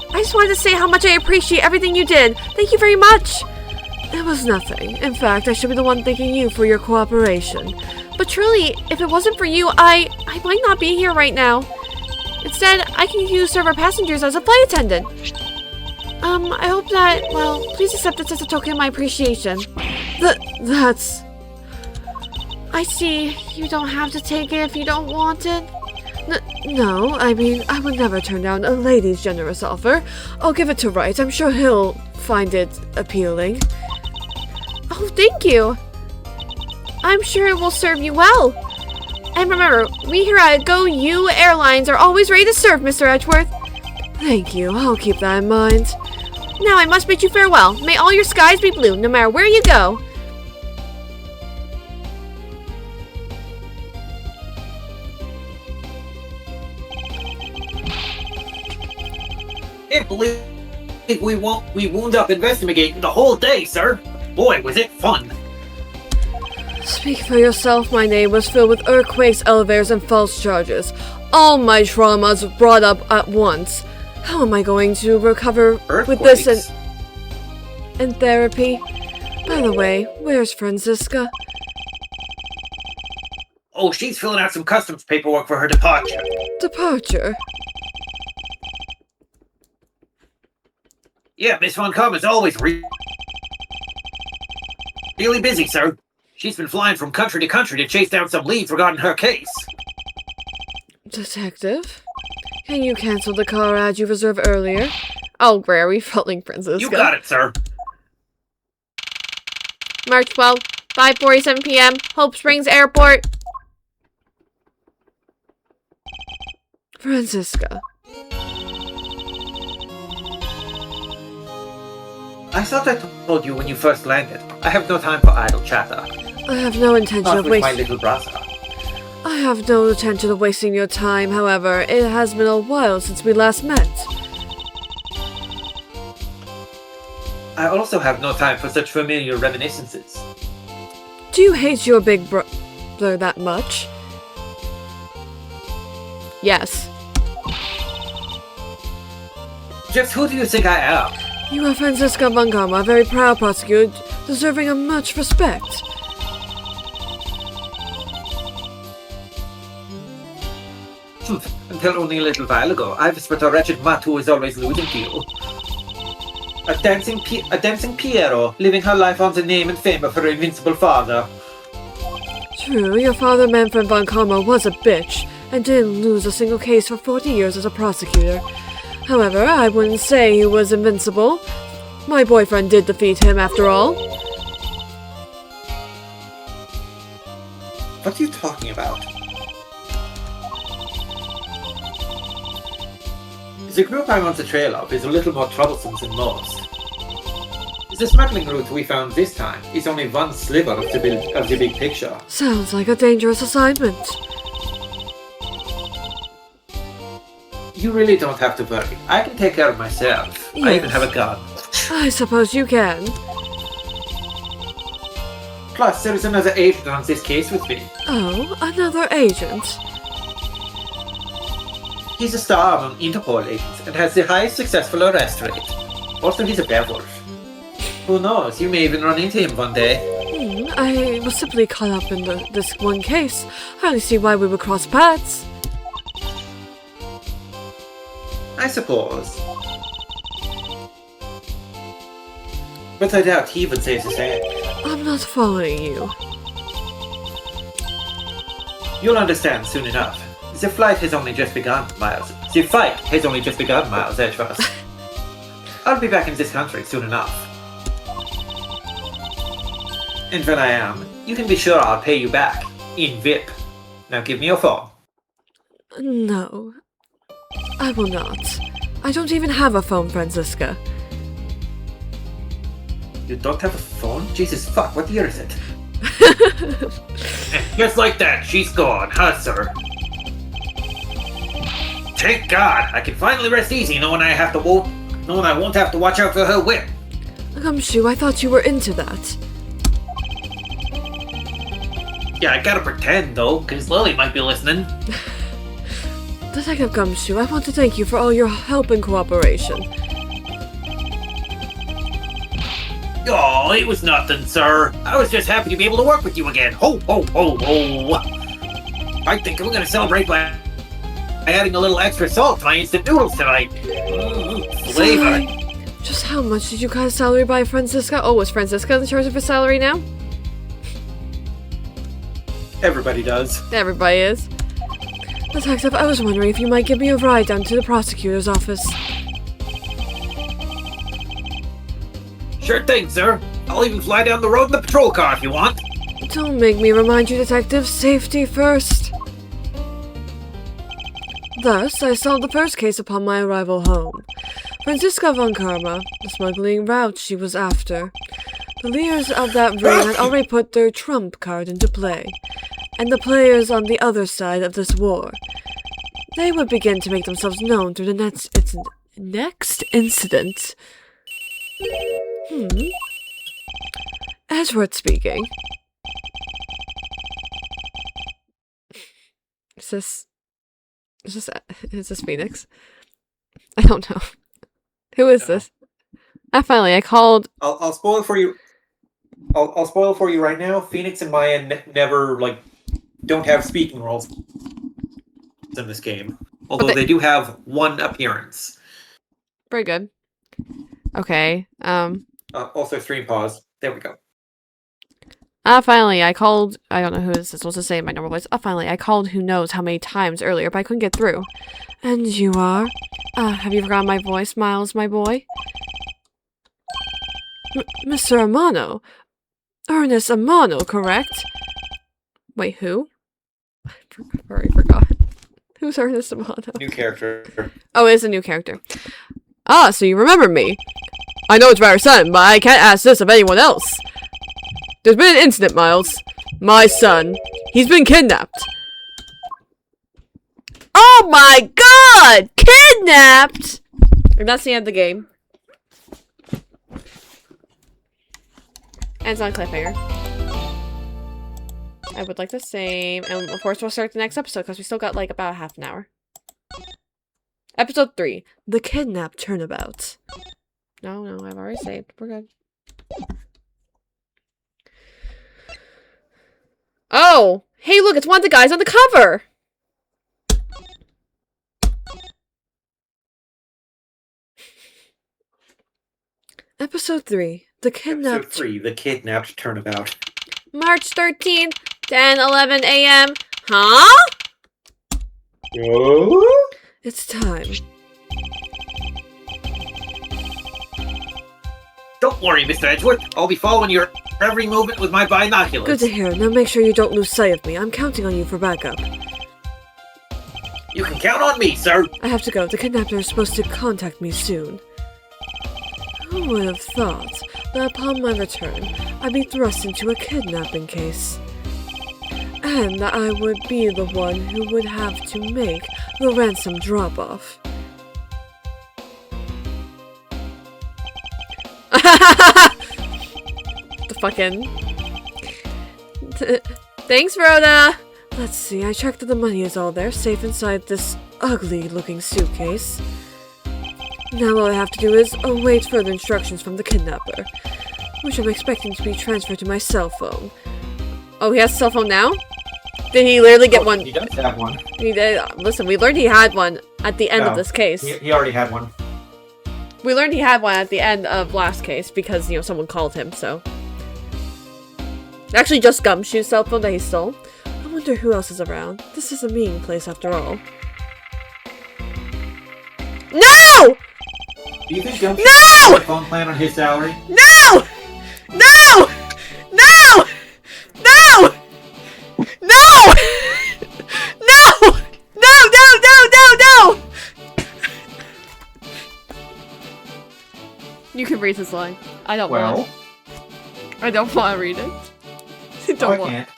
I just wanted to say how much I appreciate everything you did. Thank you very much! It was nothing. In fact, I should be the one thanking you for your cooperation. But truly, if it wasn't for you, I might not be here right now. Instead, I can use serve our passengers as a flight attendant. I hope that, well, please accept this as a token of my appreciation. That's... I see. You don't have to take it if you don't want it. No, I mean, I would never turn down a lady's generous offer. I'll give it to Wright. I'm sure he'll find it appealing. Oh, thank you. I'm sure it will serve you well. And remember, we here at Go You Airlines are always ready to serve, Mr. Edgeworth. Thank you. I'll keep that in mind. Now I must bid you farewell. May all your skies be blue, no matter where you go. Can't believe we wound up investigating the whole day, sir. Boy, was it fun. Speak for yourself. My name was filled with earthquakes, elevators, and false charges. All my traumas brought up at once. How am I going to recover with this in therapy? By the way, where's Franziska? Oh, she's filling out some customs paperwork for her departure. Departure? Yeah, Miss Von Comm is always really busy, sir. She's been flying from country to country to chase down some leads regarding her case. Detective? Can you cancel the car ad you reserved earlier? Oh, where are we falling, Franziska? You got it, sir. March 12th, 5:47 p.m., Hope Springs Airport. Franziska. I thought I told you when you first landed. I have no time for idle chatter. I have no intention Not of with my wasting... little brother. I have no intention of wasting your time, however, it has been a while since we last met. I also have no time for such familiar reminiscences. Do you hate your big brother that much? Yes. Just who do you think I am? You are Franziska Von Comm, a very proud prosecutor, deserving of much respect. Until only a little while ago, I was but a wretched mutt who was always losing to you. A dancing Piero, living her life on the name and fame of her invincible father. True, your father Manfred Von Comm was a bitch, and didn't lose a single case for 40 years as a prosecutor. However, I wouldn't say he was invincible. My boyfriend did defeat him after all. What are you talking about? The group I'm on the trail of is a little more troublesome than most. The smuggling route we found this time is only one sliver of the big picture. Sounds like a dangerous assignment. You really don't have to worry. I can take care of myself. I even Yes. have a gun. I suppose you can. Plus, there is another agent on this case with me. Oh, another agent. He's a star among Interpol agents and has the highest successful arrest rate. Also, he's a werewolf. Who knows, you may even run into him one day. I was simply caught up in this one case. I only see why we would cross paths. I suppose. But I doubt he would say the same. I'm not following you. You'll understand soon enough. The flight has only just begun, Miles. The fight has only just begun, Miles Edgeworth. I'll be back in this country soon enough. And when I am, you can be sure I'll pay you back. In VIP. Now give me your phone. No, I will not. I don't even have a phone, Franziska. You don't have a phone? Jesus fuck, what year is it? And just like that, she's gone, huh, sir? Thank God, I can finally rest easy knowing I won't have to watch out for her whip. Gumshoe, I thought you were into that. Yeah, I gotta pretend though, cause Lily might be listening. Detective Gumshoe, I want to thank you for all your help and cooperation. Oh, it was nothing, sir. I was just happy to be able to work with you again. Ho, ho, ho, ho. I think we're gonna celebrate by adding a little extra salt to my instant noodles tonight. Flavor. Just how much did you cut salary by Francisca? Oh, was Francisca in charge of his salary now? Everybody does. Everybody is. Detective, I was wondering if you might give me a ride down to the prosecutor's office. Sure thing, sir. I'll even fly down the road in the patrol car if you want. Don't make me remind you, Detective. Safety first. Thus, I solved the first case upon my arrival home. Francisca von Karma, the smuggling route she was after. The leaders of that ring had already put their trump card into play, and the players on the other side of this war. They would begin to make themselves known through the next incident. Edward speaking. Is this Phoenix? I don't know. Who is this? Finally, I called. I'll spoil it for you. I'll spoil it for you right now. Phoenix and Maya never don't have speaking roles in this game, although they do have one appearance. Very good. Okay. Also, stream pause. There we go. Finally, I called. I don't know who this is supposed to say in my normal voice. Finally, I called who knows how many times earlier, but I couldn't get through. And you are? Have you forgotten my voice, Miles, my boy? Mr. Amano. Ernest Amano, correct? Wait, who? I already forgot. Who's Ernest Amano? New character. Oh, it's a new character. So you remember me. I know it's rather sudden, but I can't ask this of anyone else. There's been an incident, Miles. My son, he's been kidnapped. Oh my god! Kidnapped! And that's the end of the game. And it's on cliffhanger. I would like the same. And of course we'll start the next episode because we still got like about half an hour. Episode 3. The Kidnap Turnabout. No, I've already saved. We're good. Oh! Hey, look, it's one of the guys on the cover! Episode 3. The Kidnapped... Episode 3. The Kidnapped Turnabout. March 13th, 10:11 a.m. Huh? Oh? It's time. Don't worry, Mr. Edgeworth. I'll be following your every movement with my binoculars. Good to hear. Now make sure you don't lose sight of me. I'm counting on you for backup. You can count on me, sir. I have to go. The kidnapper is supposed to contact me soon. Who would have thought that upon my return, I'd be thrust into a kidnapping case? And that I would be the one who would have to make the ransom drop-off. The fucking... Thanks, Rhoda! Let's see, I checked that the money is all there, safe inside this ugly-looking suitcase. Now all I have to do is await further instructions from the kidnapper, which I'm expecting to be transferred to my cell phone. Oh, he has a cell phone now? Did he literally get one? He does have one. He did. Listen, we learned he had one at the end of this case. He already had one. We learned he had one at the end of last case because, you know, someone called him, so. Actually, just Gumshoe's cell phone that he stole. I wonder who else is around. This is a meeting place after all. No! Do you think Gumshoe No! has a phone plan on his salary? No! No! No! No! No! No! No! You can read this line. I don't want. I don't want to read it. I can't.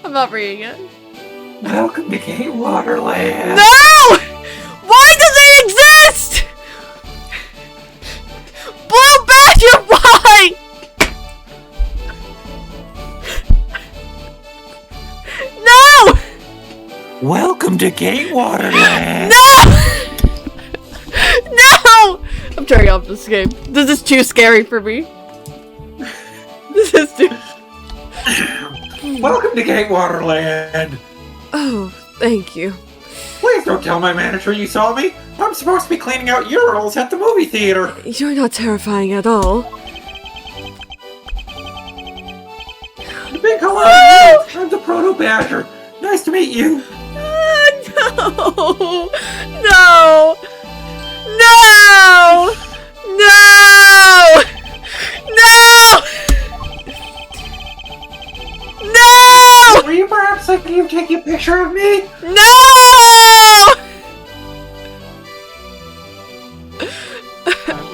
I'm not reading it. Welcome to Gay Waterland. No! Why does it exist? Blue Badger, why? No! Welcome to Gay Waterland. No! No! I'm turning off this game. This is too scary for me. does this do? Welcome to Gatewaterland. Oh, thank you. Please don't tell my manager you saw me. I'm supposed to be cleaning out urinals at the movie theater. You're not terrifying at all. Big hello! I'm the Proto Badger. Nice to meet you. No! No! No! No! No! No! Were you perhaps thinking of taking a picture of me? No!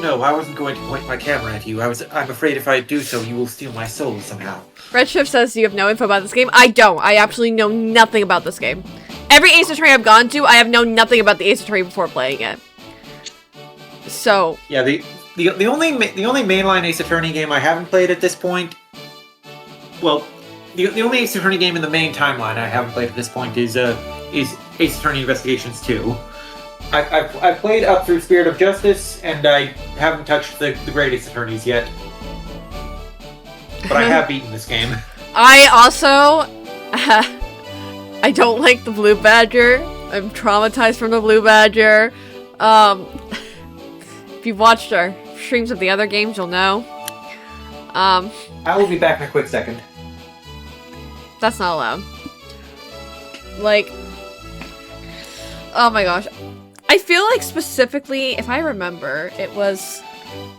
No, I wasn't going to point my camera at you. I'm afraid if I do so, you will steal my soul somehow. Redshift says you have no info about this game. I don't. I absolutely know nothing about this game. Every Ace Attorney I've gone to, I have known nothing about the Ace Attorney before playing it. So yeah, the only mainline Ace Attorney game I haven't played at this point. Well, the only Ace Attorney game in the main timeline I haven't played at this point is Ace Attorney Investigations 2. I've played up through Spirit of Justice, and I haven't touched the Great Ace Attorneys yet. But I have beaten this game. I also I don't like the Blue Badger. I'm traumatized from the Blue Badger. If you've watched our streams of the other games, you'll know. I will be back in a quick second. That's not allowed. Like, oh my gosh. I feel like specifically, if I remember, it was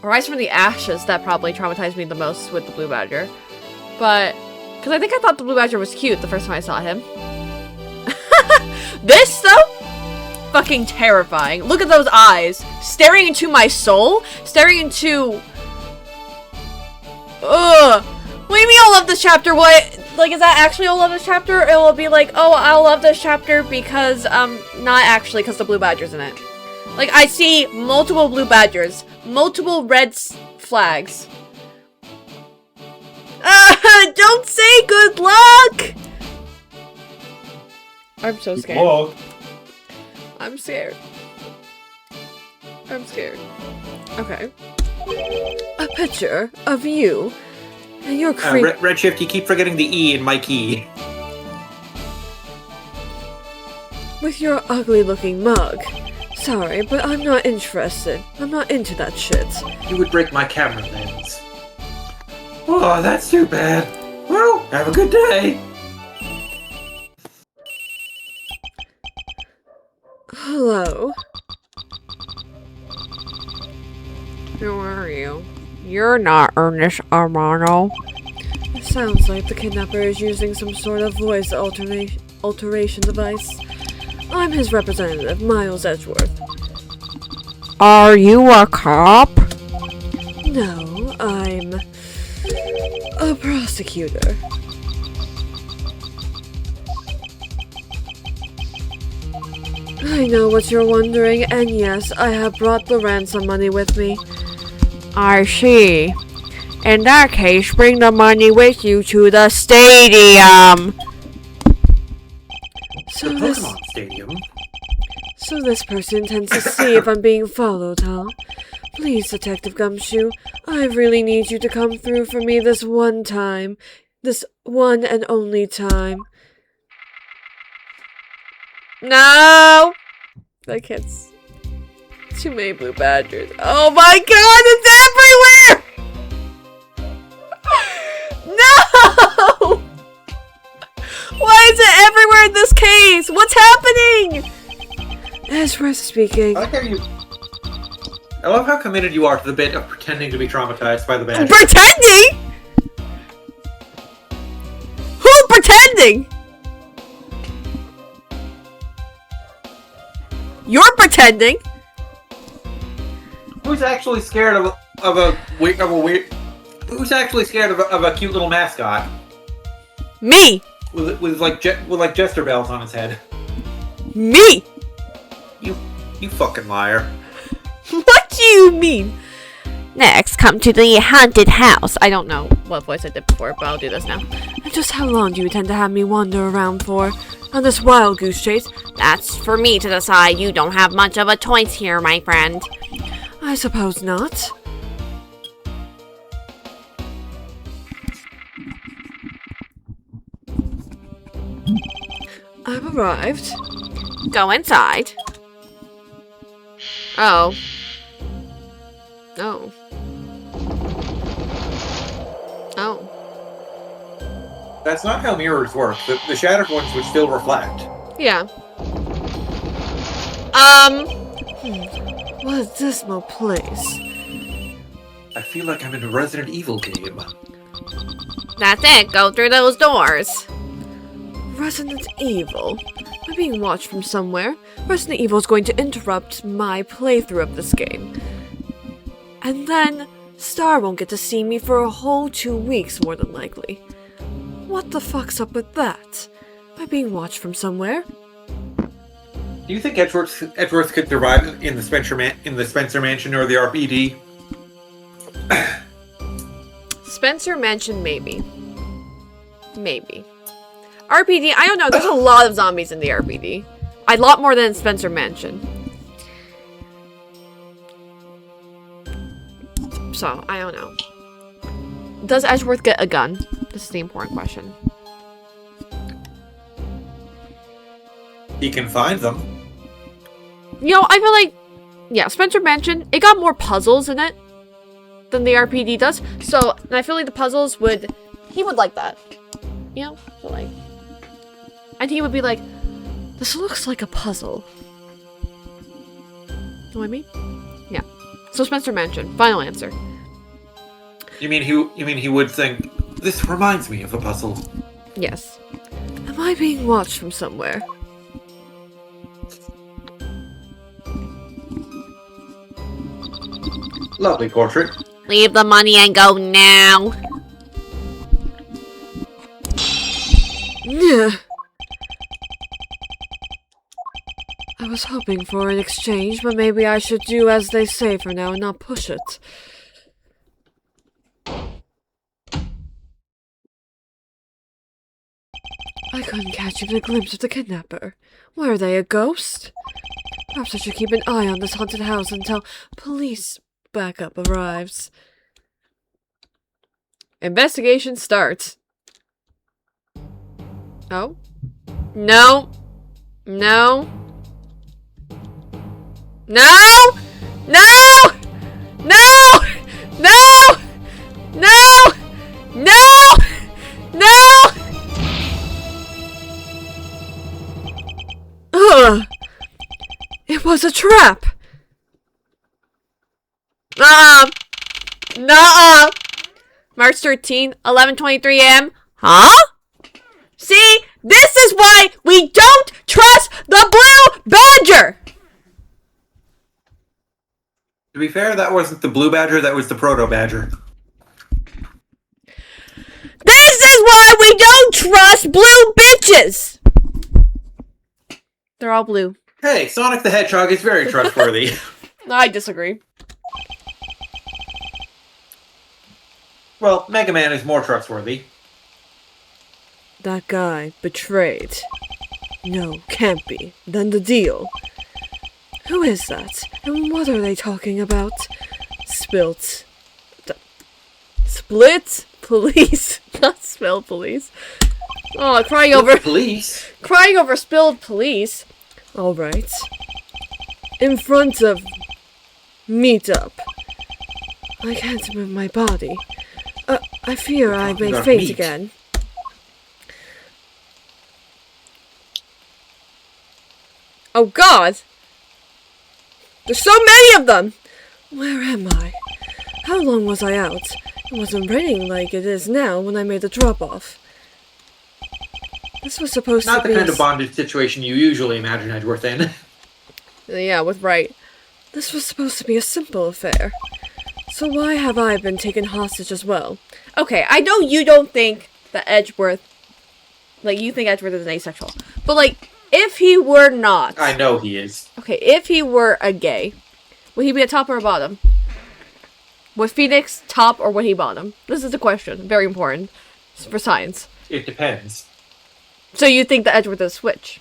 Rise from the Ashes that probably traumatized me the most with the Blue Badger. But, because I thought the Blue Badger was cute the first time I saw him. This, though? Fucking terrifying. Look at those eyes. Staring into my soul? Staring into... Ugh. What do you mean I'll love this chapter? What? Like, is that actually I'll love this chapter? Or it will be like, oh, I'll love this chapter because, not actually because the Blue Badger's in it. Like, I see multiple Blue Badgers. Multiple red flags. Don't say good luck! I'm so scared. Whoa. I'm scared. I'm scared. Okay. A picture of you and your Redshift, you keep forgetting the E in Mikey. with your ugly-looking mug. Sorry, but I'm not interested. I'm not into that shit. You would break my camera lens. Oh, that's too bad. Well, have a good day. Hello. Who are you? You're not Ernest Armano. It sounds like the kidnapper is using some sort of voice alteration device. I'm his representative, Miles Edgeworth. Are you a cop? No, I'm a prosecutor. I know what you're wondering, and yes, I have brought the ransom money with me. I see. In that case, bring the money with you to the stadium! The Pokemon Stadium? So this person intends to see if I'm being followed, huh? Please, Detective Gumshoe, I really need you to come through for me this one time. This one and only time. No! That kid's... Too many Blue Badgers. Oh my god, it's everywhere! No! Why is it everywhere in this case? What's happening? Ezra speaking. I love how committed you are to the bit of pretending to be traumatized by the badger. Pretending? Who's pretending? You're pretending. Who's actually scared of a weird? Who's actually scared of a cute little mascot? Me. With like jester bells on his head. Me. You fucking liar. What do you mean? Next, come to the haunted house. I don't know what voice I did before, but I'll do this now. And just how long do you intend to have me wander around for? On this wild goose chase? That's for me to decide. You don't have much of a choice here, my friend. I suppose not. I've arrived. Go inside. Oh. Oh. Oh. That's not how mirrors work. The shattered ones would still reflect. Yeah. What a dismal place. I feel like I'm in a Resident Evil game. That's it. Go through those doors. Resident Evil? I'm being watched from somewhere. Resident Evil is going to interrupt my playthrough of this game. And then, Star won't get to see me for a whole 2 weeks, more than likely. What the fuck's up with that? Am I being watched from somewhere? Do you think Edgeworth could survive in the Spencer Mansion or the RPD? Spencer Mansion, maybe. Maybe. RPD, I don't know. There's a lot of zombies in the RPD. A lot more than Spencer Mansion. So, I don't know. Does Edgeworth get a gun? This is the important question. He can find them. You know, I feel like, yeah, Spencer Mansion, it got more puzzles in it than the RPD does. So, and I feel like the puzzles he would like that. You know? So, like, and he would be like, this looks like a puzzle. know what I mean? Yeah. So Spencer Mansion, final answer. You mean he would think, this reminds me of a puzzle? Yes. Am I being watched from somewhere? Lovely portrait. Leave the money and go now. Yeah. I was hoping for an exchange, but maybe I should do as they say for now and not push it. I couldn't catch even a glimpse of the kidnapper. Were they a ghost? Perhaps I should keep an eye on this haunted house until police backup arrives. Investigation starts. Oh? No. No. No! No! No! No! No! No! No! Ugh! It was a trap! Nuh-uh. March 13th, 11:23 a.m. Huh? See? This is why we don't trust the Blue Badger! To be fair, that wasn't the Blue Badger, that was the Proto Badger. This is why we don't trust blue bitches! They're all blue. Hey, Sonic the Hedgehog is very trustworthy. I disagree. Well, Mega Man is more trustworthy. That guy betrayed. No, can't be. Then the deal. Who is that? And what are they talking about? Spilt. Split police. Not spilled police. Oh, crying over Police? crying over spilled police. All right. In front of meetup. I can't move my body. I fear I may about faint meat. again. Oh god! There's so many of them! Where am I? How long was I out? It wasn't raining like it is now when I made the drop-off. This was supposed Not to the be kind of bondage situation you usually imagine Edgeworth in. Yeah, with right. This was supposed to be a simple affair. So why have I been taken hostage as well? Okay, I know you don't think that Edgeworth... Like, you think Edgeworth is an asexual. But, like, if he were not... I know he is. Okay, if he were a gay, would he be a top or a bottom? Would Phoenix top or would he bottom? This is the question. Very important. It's for science. It depends. So you think that Edgeworth is a switch?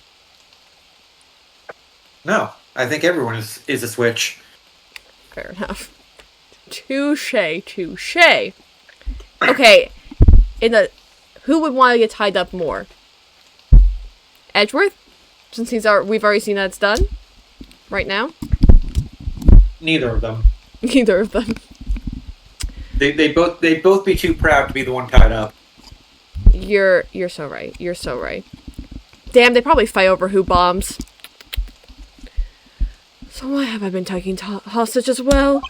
No, I think everyone is a switch. Fair enough. Touche, touche. Okay, who would want to get tied up more? Edgeworth Since we've already seen that it's done. Right now. Neither of them. Neither of them. They'd both be too proud to be the one tied up. You're so right. You're so right. Damn, they probably fight over who bombs. So why have I been taken hostage as well?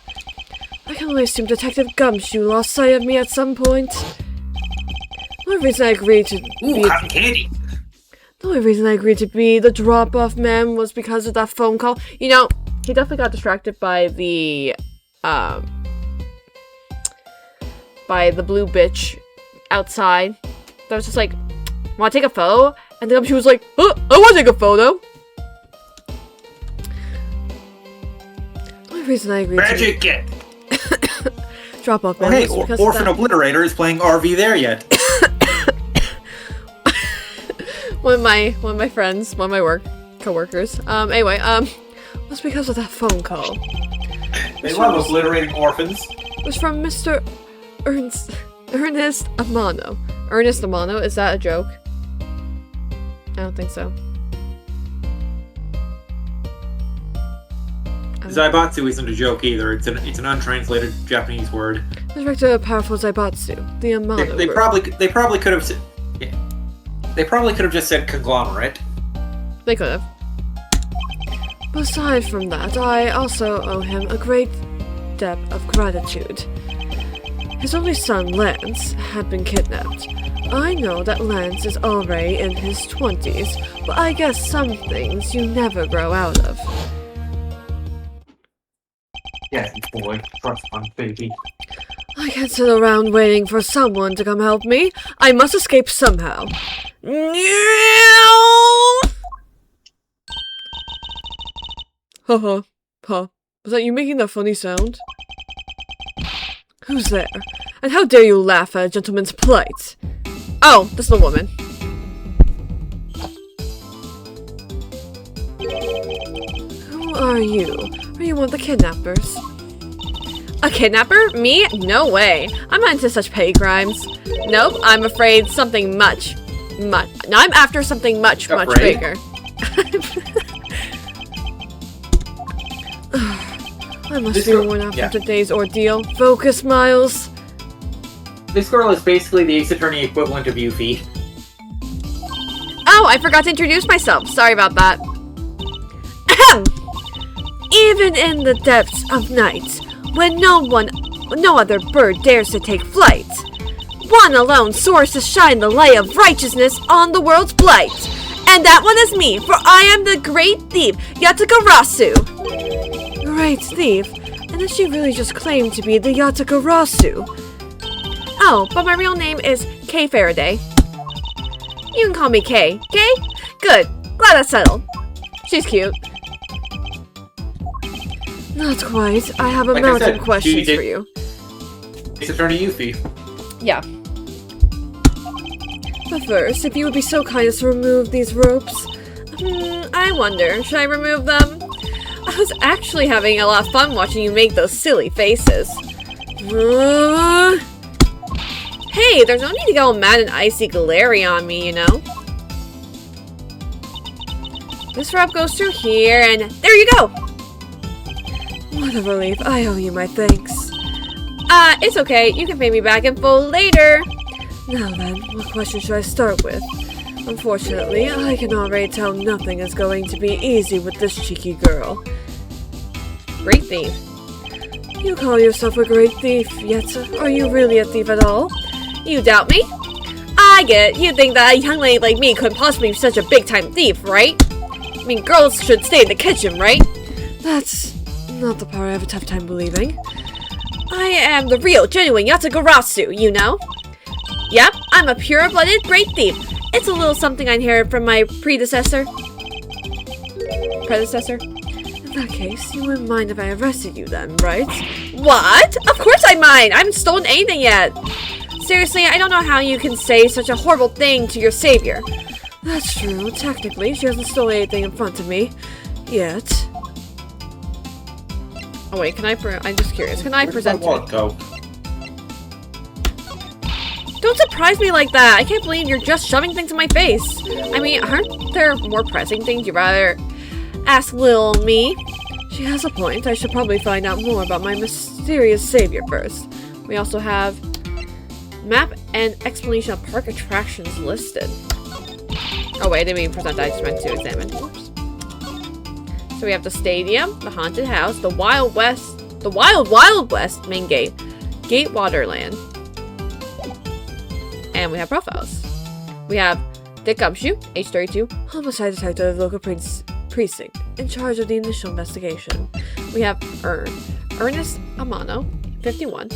I can only assume Detective Gumshoe lost sight of me at some point. The only reason I agreed to Ooh, cotton candy! The only reason I agreed to be the drop-off man was because of that phone call. You know, he definitely got distracted by the blue bitch outside. That was just like, wanna take a photo? And then she was like, oh, I wanna take a photo! The only reason I agreed Magic get! drop off Oh, man hey, was because Orphan of that. Obliterator is playing RV there yet. One of my friends, one of my co-workers, anyway, was because of that phone call. They love obliterating orphans. It was from Mr. Ernest Amano. Ernest Amano, is that a joke? I don't think so. Zaibatsu isn't a joke either. It's an untranslated Japanese word. Director of powerful Zaibatsu, the Amano. They probably could have. Yeah. They probably could have just said conglomerate. They could have. Aside from that, I also owe him a great debt of gratitude. His only son, Lance, had been kidnapped. I know that Lance is already in his 20s, but I guess some things you never grow out of. Yes, boy. Trust fund, baby. I can't sit around waiting for someone to come help me. I must escape somehow. Haha. Huh. Was that you making that funny sound? Who's there? And how dare you laugh at a gentleman's plight? Oh, that's the woman. Who are you? Are you one of the kidnappers? A kidnapper? Me? No way. I'm not into such petty crimes. Nope, I'm afraid something much. No, I'm after something much bigger. I must be worn out from today's ordeal. Focus, Miles. This girl is basically the Ace Attorney equivalent of Yuffie. Oh, I forgot to introduce myself. Sorry about that. Even in the depths of night, when no other bird dares to take flight, one alone soars to shine the light of righteousness on the world's blight. And that one is me, for I am the great thief, Yatagarasu. Great thief? And then she really just claimed to be the Yatagarasu. Oh, but my real name is Kay Faraday. You can call me Kay. Kay? Good. Glad that's settled. She's cute. Not quite. I have a mountain of questions for you. Ace Attorney Yuffie. Yeah. But first, if you would be so kind as to remove these ropes. I wonder, should I remove them? I was actually having a lot of fun watching you make those silly faces. Hey, there's no need to go mad and icy glary on me, you know? This rope goes through here, and there you go! What a relief. I owe you my thanks. It's okay. You can pay me back in full later. Now then, what question should I start with? Unfortunately, I can already tell nothing is going to be easy with this cheeky girl. Great thief. You call yourself a great thief, yet are you really a thief at all? You doubt me? I get it. You think that a young lady like me couldn't possibly be such a big-time thief, right? I mean, girls should stay in the kitchen, right? That's not the part I have a tough time believing. I am the real, genuine Yatagarasu, you know? Yep, I'm a pure-blooded great thief. It's a little something I inherited from my predecessor. In that case, you wouldn't mind if I arrested you then, right? What? Of course I mind! I haven't stolen anything yet! Seriously, I don't know how you can say such a horrible thing to your savior. That's true. Technically, she hasn't stolen anything in front of me. Yet. Oh wait, I'm just curious. Can I present to you? Don't Don't surprise me like that. I can't believe you're just shoving things in my face. I mean, aren't there more pressing things you'd rather ask little me? She has a point. I should probably find out more about my mysterious savior first. We also have map and explanation of park attractions listed. Oh wait, I didn't even present that. I just meant to examine. Whoops. So we have the stadium, the haunted house, the Wild West, the Wild West main gate, Gate Waterland. And we have profiles. We have Dick Gumshoe, age 32, homicide detective of the local precinct, in charge of the initial investigation. We have Ernest Amano, 51,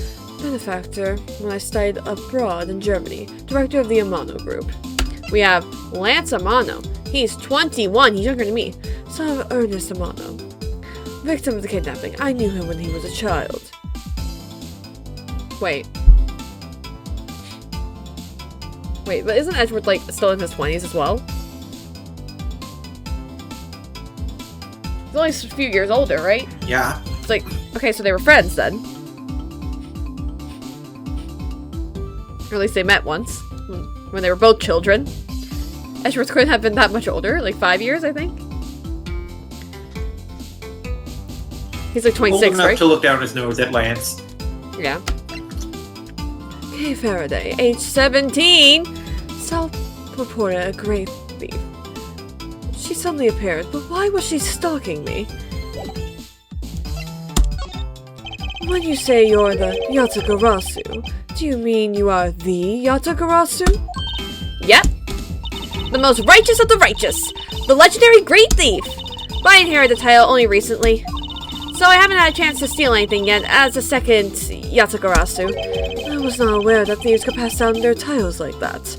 benefactor when I studied abroad in Germany, director of the Amano Group. We have Lance Amano, he's 21, he's younger than me, son of Ernest Amano. Victim of the kidnapping, I knew him when he was a child. Wait, but isn't Edward, like, still in his 20s as well? He's only a few years older, right? Yeah. It's like, okay, so they were friends then. Or at least they met once, when they were both children. Edward couldn't have been that much older, like 5 years, I think. He's like 26, Old enough right? to look down his nose at Lance. Yeah. Kay Faraday, age 17, self-reported a grave thief. She suddenly appeared, but why was she stalking me? When you say you're the Yatagarasu, do you mean you are the Yatagarasu? Yep. The most righteous of the righteous. The legendary great thief. But I inherited the title only recently, so I haven't had a chance to steal anything yet as a second Yatagarasu. I was not aware that thieves could pass down their titles like that.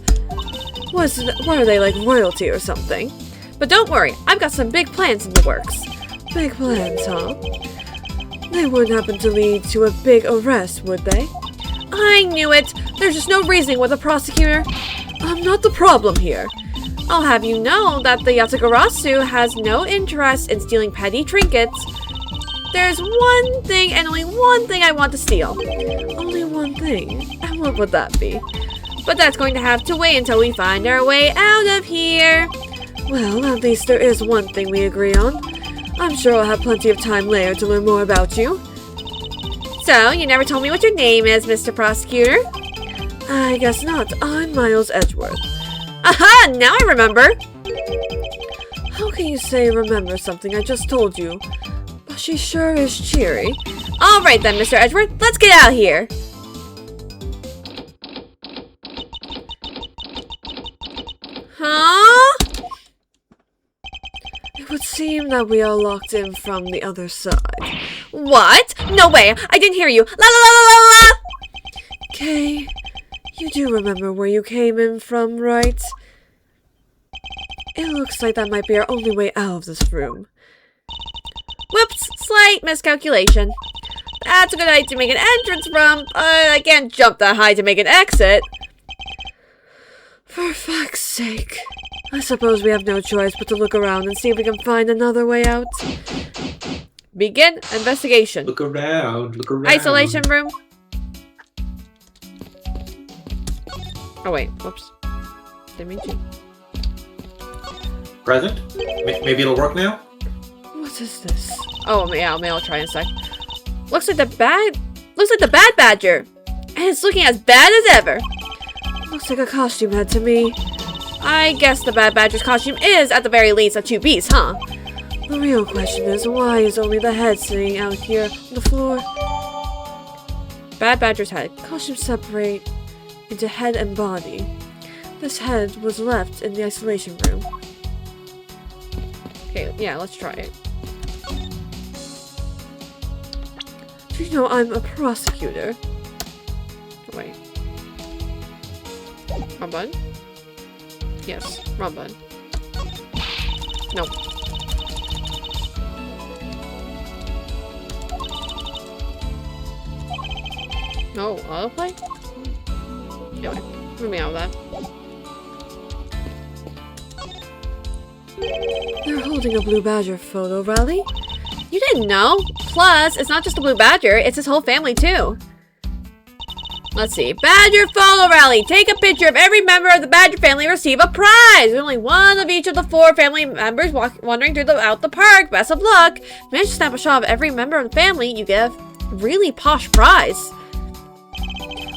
What are they, like royalty or something? But don't worry, I've got some big plans in the works. Big plans, huh? They wouldn't happen to lead to a big arrest, would they? I knew it! There's just no reasoning with a prosecutor. I'm not the problem here. I'll have you know that the Yatagarasu has no interest in stealing petty trinkets. There's one thing and only one thing I want to steal. Only one thing? And what would that be? But that's going to have to wait until we find our way out of here. Well, at least there is one thing we agree on. I'm sure I'll have plenty of time later to learn more about you. So, you never told me what your name is, Mr. Prosecutor? I guess not. I'm Miles Edgeworth. Aha! Now I remember! How can you say remember something I just told you? But she sure is cheery. Alright then, Mr. Edgeworth, let's get out of here! Huh? It would seem that we are locked in from the other side. What? No way! I didn't hear you! La la la la la la! Kay, you do remember where you came in from, right? It looks like that might be our only way out of this room. Whoops! Slight miscalculation. That's a good height to make an entrance from, but I can't jump that high to make an exit. For fuck's sake. I suppose we have no choice but to look around and see if we can find another way out. Begin investigation. Look around, look around. Isolation room. Oh wait, whoops. Didn't mean to. Present? Maybe it'll work now? What is this? Oh yeah, I'll try in a sec. Looks like the bad badger. And it's looking as bad as ever. Looks like a costume head to me. I guess the bad badger's costume is, at the very least, a two-piece, huh? The real question is, why is only the head sitting out here on the floor? Bad badger's head. Costumes separate into head and body. This head was left in the isolation room. Okay, yeah, let's try it. Do you know I'm a prosecutor? Wait. Wrong button? Yes, wrong button. No. No, autoplay? Yeah, wait. Move me out of that. They're holding a blue badger photo rally? You didn't know? Plus, it's not just the blue badger, it's his whole family too. Let's see. Badger Photo Rally. Take a picture of every member of the Badger family receive a prize. Only one of each of the 4 family members wandering throughout the park. Best of luck. Manage to snap a shot of every member of the family. You get a really posh prize.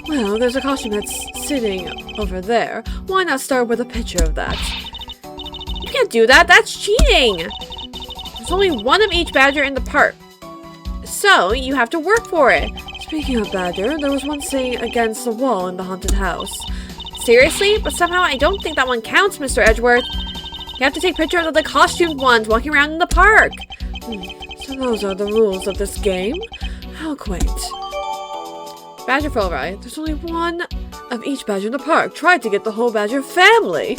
Well, there's a costume that's sitting over there. Why not start with a picture of that? You can't do that. That's cheating. There's only one of each Badger in the park. So, you have to work for it. Speaking of Badger, there was one sitting against the wall in the haunted house. Seriously? But somehow I don't think that one counts, Mr. Edgeworth. You have to take pictures of the costumed ones walking around in the park. So those are the rules of this game? How quaint. Badger Photo Rally. There's only one of each Badger in the park. Try to get the whole Badger family.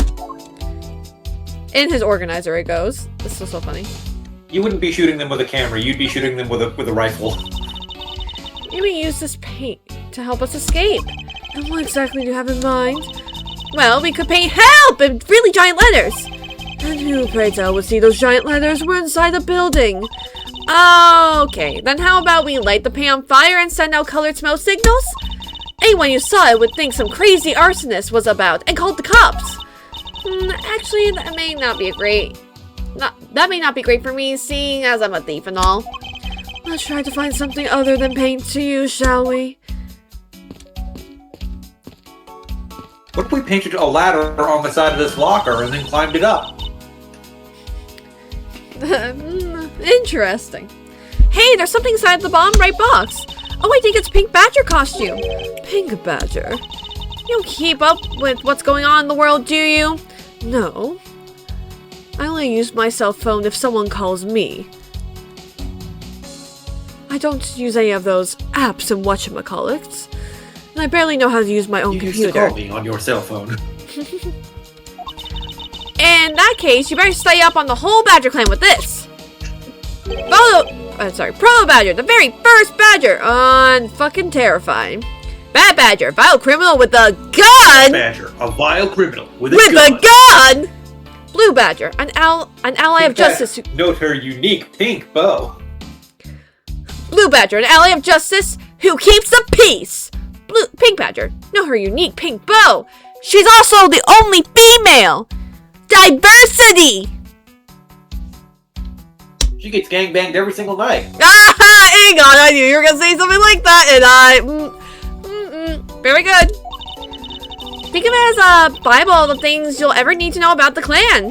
In his organizer it goes. This is so funny. You wouldn't be shooting them with a camera. You'd be shooting them with a rifle. Maybe use this paint to help us escape. And what exactly do you have in mind? Well, we could paint HELP in really giant letters. And who, pray tell, would see those giant letters? We're inside the building. Okay, then how about we light the paint on fire and send out colored smoke signals? Anyone who saw it would think some crazy arsonist was about and called the cops. Actually, that may not be great for me, seeing as I'm a thief and all. Let's try to find something other than paint to use, shall we? What if we painted a ladder on the side of this locker and then climbed it up? Interesting. Hey, there's something inside the bottom right box. Oh, I think it's Pink Badger costume. Pink Badger? You don't keep up with what's going on in the world, do you? No. I only use my cell phone if someone calls me. I don't use any of those apps and whatchamacallits. And I barely know how to use my own computer. You used to call me on your cell phone. In that case, you better stay up on the whole Badger clan with this. Proto Badger, the very first Badger. Fucking terrifying. Bad Badger, vile criminal with a gun. Badger, a vile criminal with a gun. Blue Badger, an ally of justice. Note her unique pink bow. Blue Badger, an ally of justice who keeps the peace. Pink Badger, know her unique pink bow. She's also the only female. Diversity! She gets gangbanged every single night. Hang on, I knew you were gonna say something like that, and very good. Think of it as a Bible of the things you'll ever need to know about the clan.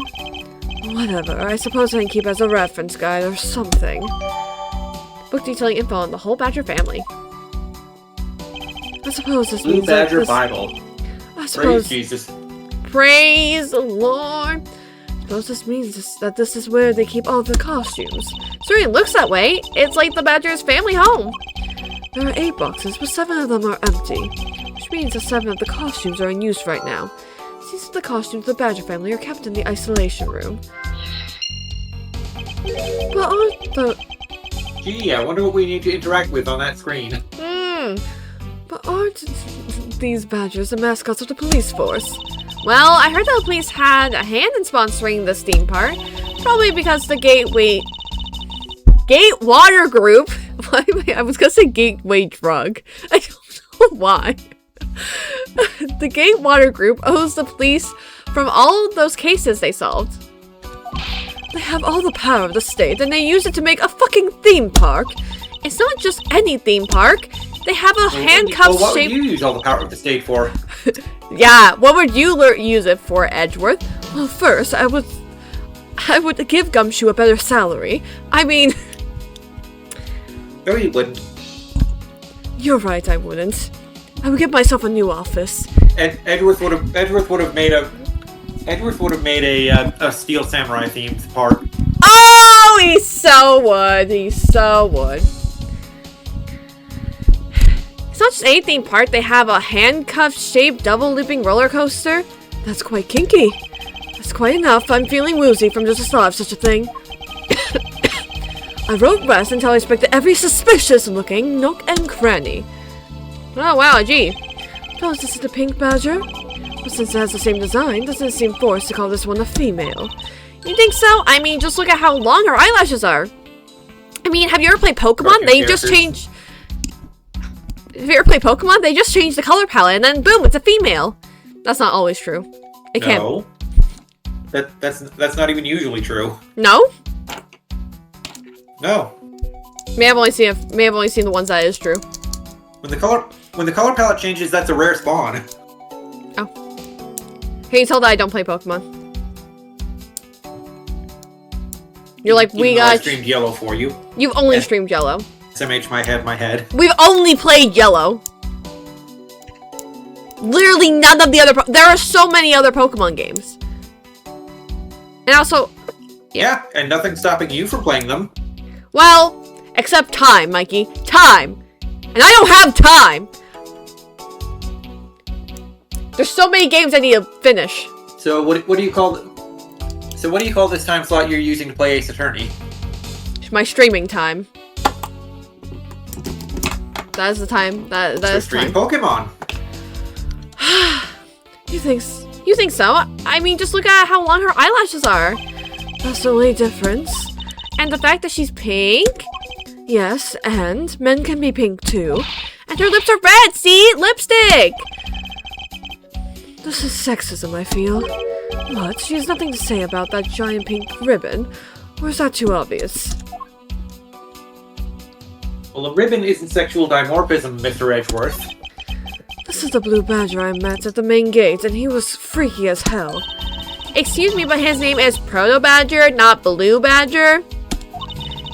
Whatever, I suppose I can keep as a reference guide or something. Book detailing info on the whole Badger family. I suppose this Blue means Badger this... Bible. I suppose... Praise Jesus. Praise the Lord. I suppose this means that this is where they keep all the costumes. Certainly looks that way. It's like the Badger's family home. There are 8 boxes, but 7 of them are empty. Which means that 7 of the costumes are in use right now. These are the costumes of the Badger family are kept in the isolation room. But aren't the... Gee, I wonder what we need to interact with on that screen. But aren't these Badgers the mascots of the police force? Well, I heard that the police had a hand in sponsoring this theme park. Probably because the Gatewater Group. I was gonna say Gateway Drug. I don't know why. The Gatewater Group owes the police from all of those cases they solved. They have all the power of the state, and they use it to make a fucking theme park. It's not just any theme park. They have a handcuff shape. What would you use all the power of the state for? Yeah, what would you use it for, Edgeworth? Well, first, I would give Gumshoe a better salary. I mean... No, you wouldn't. You're right, I wouldn't. I would give myself a new office. Edgeworth would have made a Steel Samurai themed park. Oh, he so would. He so would. It's not just any theme park. They have a handcuff-shaped double-looping roller coaster. That's quite kinky. That's quite enough. I'm feeling woozy from just the thought of such a thing. I wrote rest until I inspected every suspicious-looking nook and cranny. Oh, wow, gee. Oh, this is the Pink Badger? But since it has the same design, doesn't it seem forced to call this one a female? You think so? I mean, just look at how long her eyelashes are. I mean, have you ever played Pokemon? They just change... If you ever play Pokemon, they just change the color palette and then boom, it's a female. That's not always true. It can't. No. That's not even usually true. No? No. May have only seen the ones that is true. When the color palette changes, that's a rare spawn. Oh. Can you tell that I don't play Pokemon? You're like, Even though I streamed Yellow for you. You've only streamed Yellow. SMH my head. We've only played Yellow. Literally none of the other there are so many other Pokemon games. And also... Yeah, and nothing's stopping you from playing them. Well, except time, Mikey. Time! And I don't have time! There's so many games I need to finish. So what do you call... So what do you call this time slot you're using to play Ace Attorney? My streaming time. That is the time. That is stream time. Pokemon. You think so? I mean, just look at how long her eyelashes are. That's the only difference. And the fact that she's pink? Yes, and men can be pink too. And her lips are red, see? Lipstick! This is sexism, I feel. What? She has nothing to say about that giant pink ribbon? Or is that too obvious? Well, a ribbon isn't sexual dimorphism, Mr. Edgeworth. This is the blue badger I met at the main gate, and he was freaky as hell. Excuse me, but his name is Proto Badger, not Blue Badger.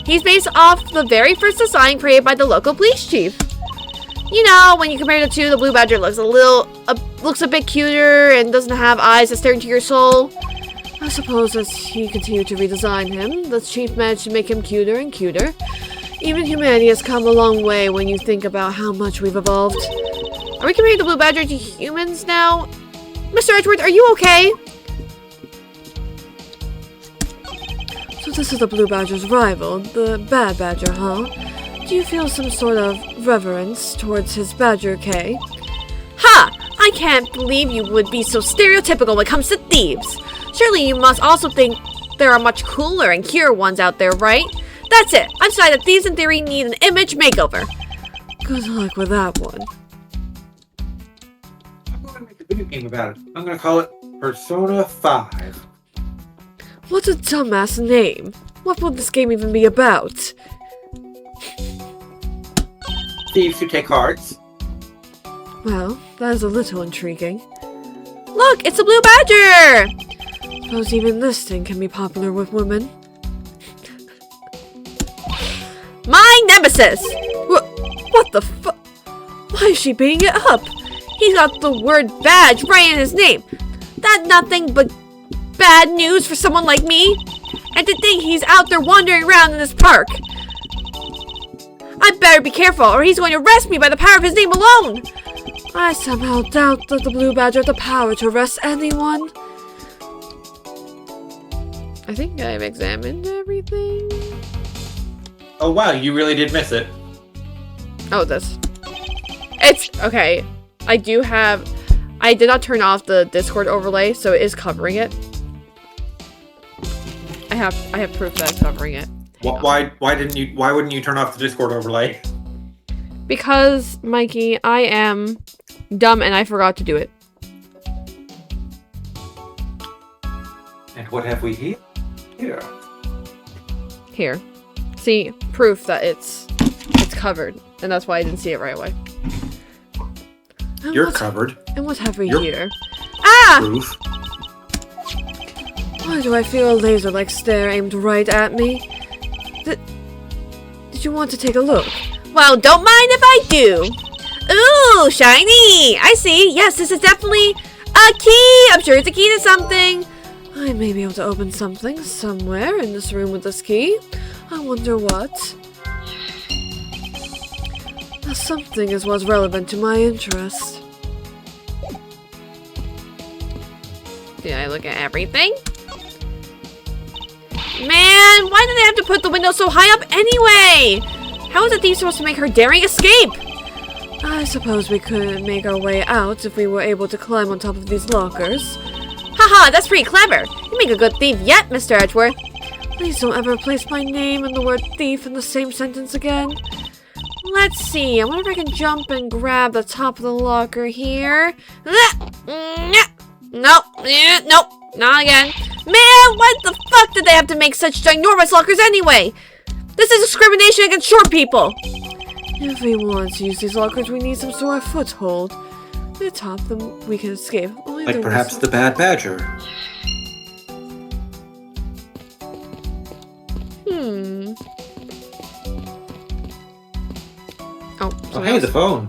He's based off the very first design created by the local police chief. You know, when you compare the two, the Blue Badger looks looks a bit cuter and doesn't have eyes that stare into your soul. I suppose as he continued to redesign him, the chief managed to make him cuter and cuter. Even humanity has come a long way when you think about how much we've evolved. Are we comparing the Blue Badger to humans now? Mr. Edgeworth, are you okay? So this is the blue badger's rival, the bad badger, huh? Do you feel some sort of reverence towards his badger K? Ha! I can't believe you would be so stereotypical when it comes to thieves. Surely you must also think there are much cooler and cuter ones out there, right? That's it. I've decided that thieves in theory need an image makeover. Good luck with that one. I'm going to make a video game about it. I'm going to call it Persona 5. What a dumbass name. What will this game even be about? Thieves who take hearts. Well, that is a little intriguing. Look, it's a Blue Badger! Suppose even this thing can be popular with women. My nemesis! What the fu- Why is she beating it up? He's got the word badge right in his name. That's nothing but bad news for someone like me. And to think he's out there wandering around in this park. I better be careful or he's going to arrest me by the power of his name alone. I somehow doubt that the blue badger has the power to arrest anyone. I think I've examined everything. Oh wow, you really did miss it. Oh, this. It's okay. I did not turn off the Discord overlay, so it is covering it. I have proof that it's covering it. Why wouldn't you turn off the Discord overlay? Because, Mikey, I am dumb and I forgot to do it. And what have we here? Here. See, proof that it's covered, and that's why I didn't see it right away. You're covered. And what have we You're here? Ah! Proof. Why do I feel a laser-like stare aimed right at me? Did you want to take a look? Well, don't mind if I do. Ooh, shiny! I see. Yes, this is definitely a key. I'm sure it's a key to something. I may be able to open something somewhere in this room with this key. I wonder what. That something is what's relevant to my interest. Did I look at everything? Man, why did they have to put the window so high up anyway? How is a thief supposed to make her daring escape? I suppose we could make our way out if we were able to climb on top of these lockers. Haha, that's pretty clever. You make a good thief yet, Mr. Edgeworth. Please don't ever place my name and the word thief in the same sentence again. Let's see. I wonder if I can jump and grab the top of the locker here. Nope. Nope. Not again. Man, what the fuck did they have to make such ginormous lockers anyway? This is discrimination against short people. If we want to use these lockers, we need some sort of foothold. At the top, then we can escape. Only Like perhaps the Bad Badger. Oh, hey, the phone.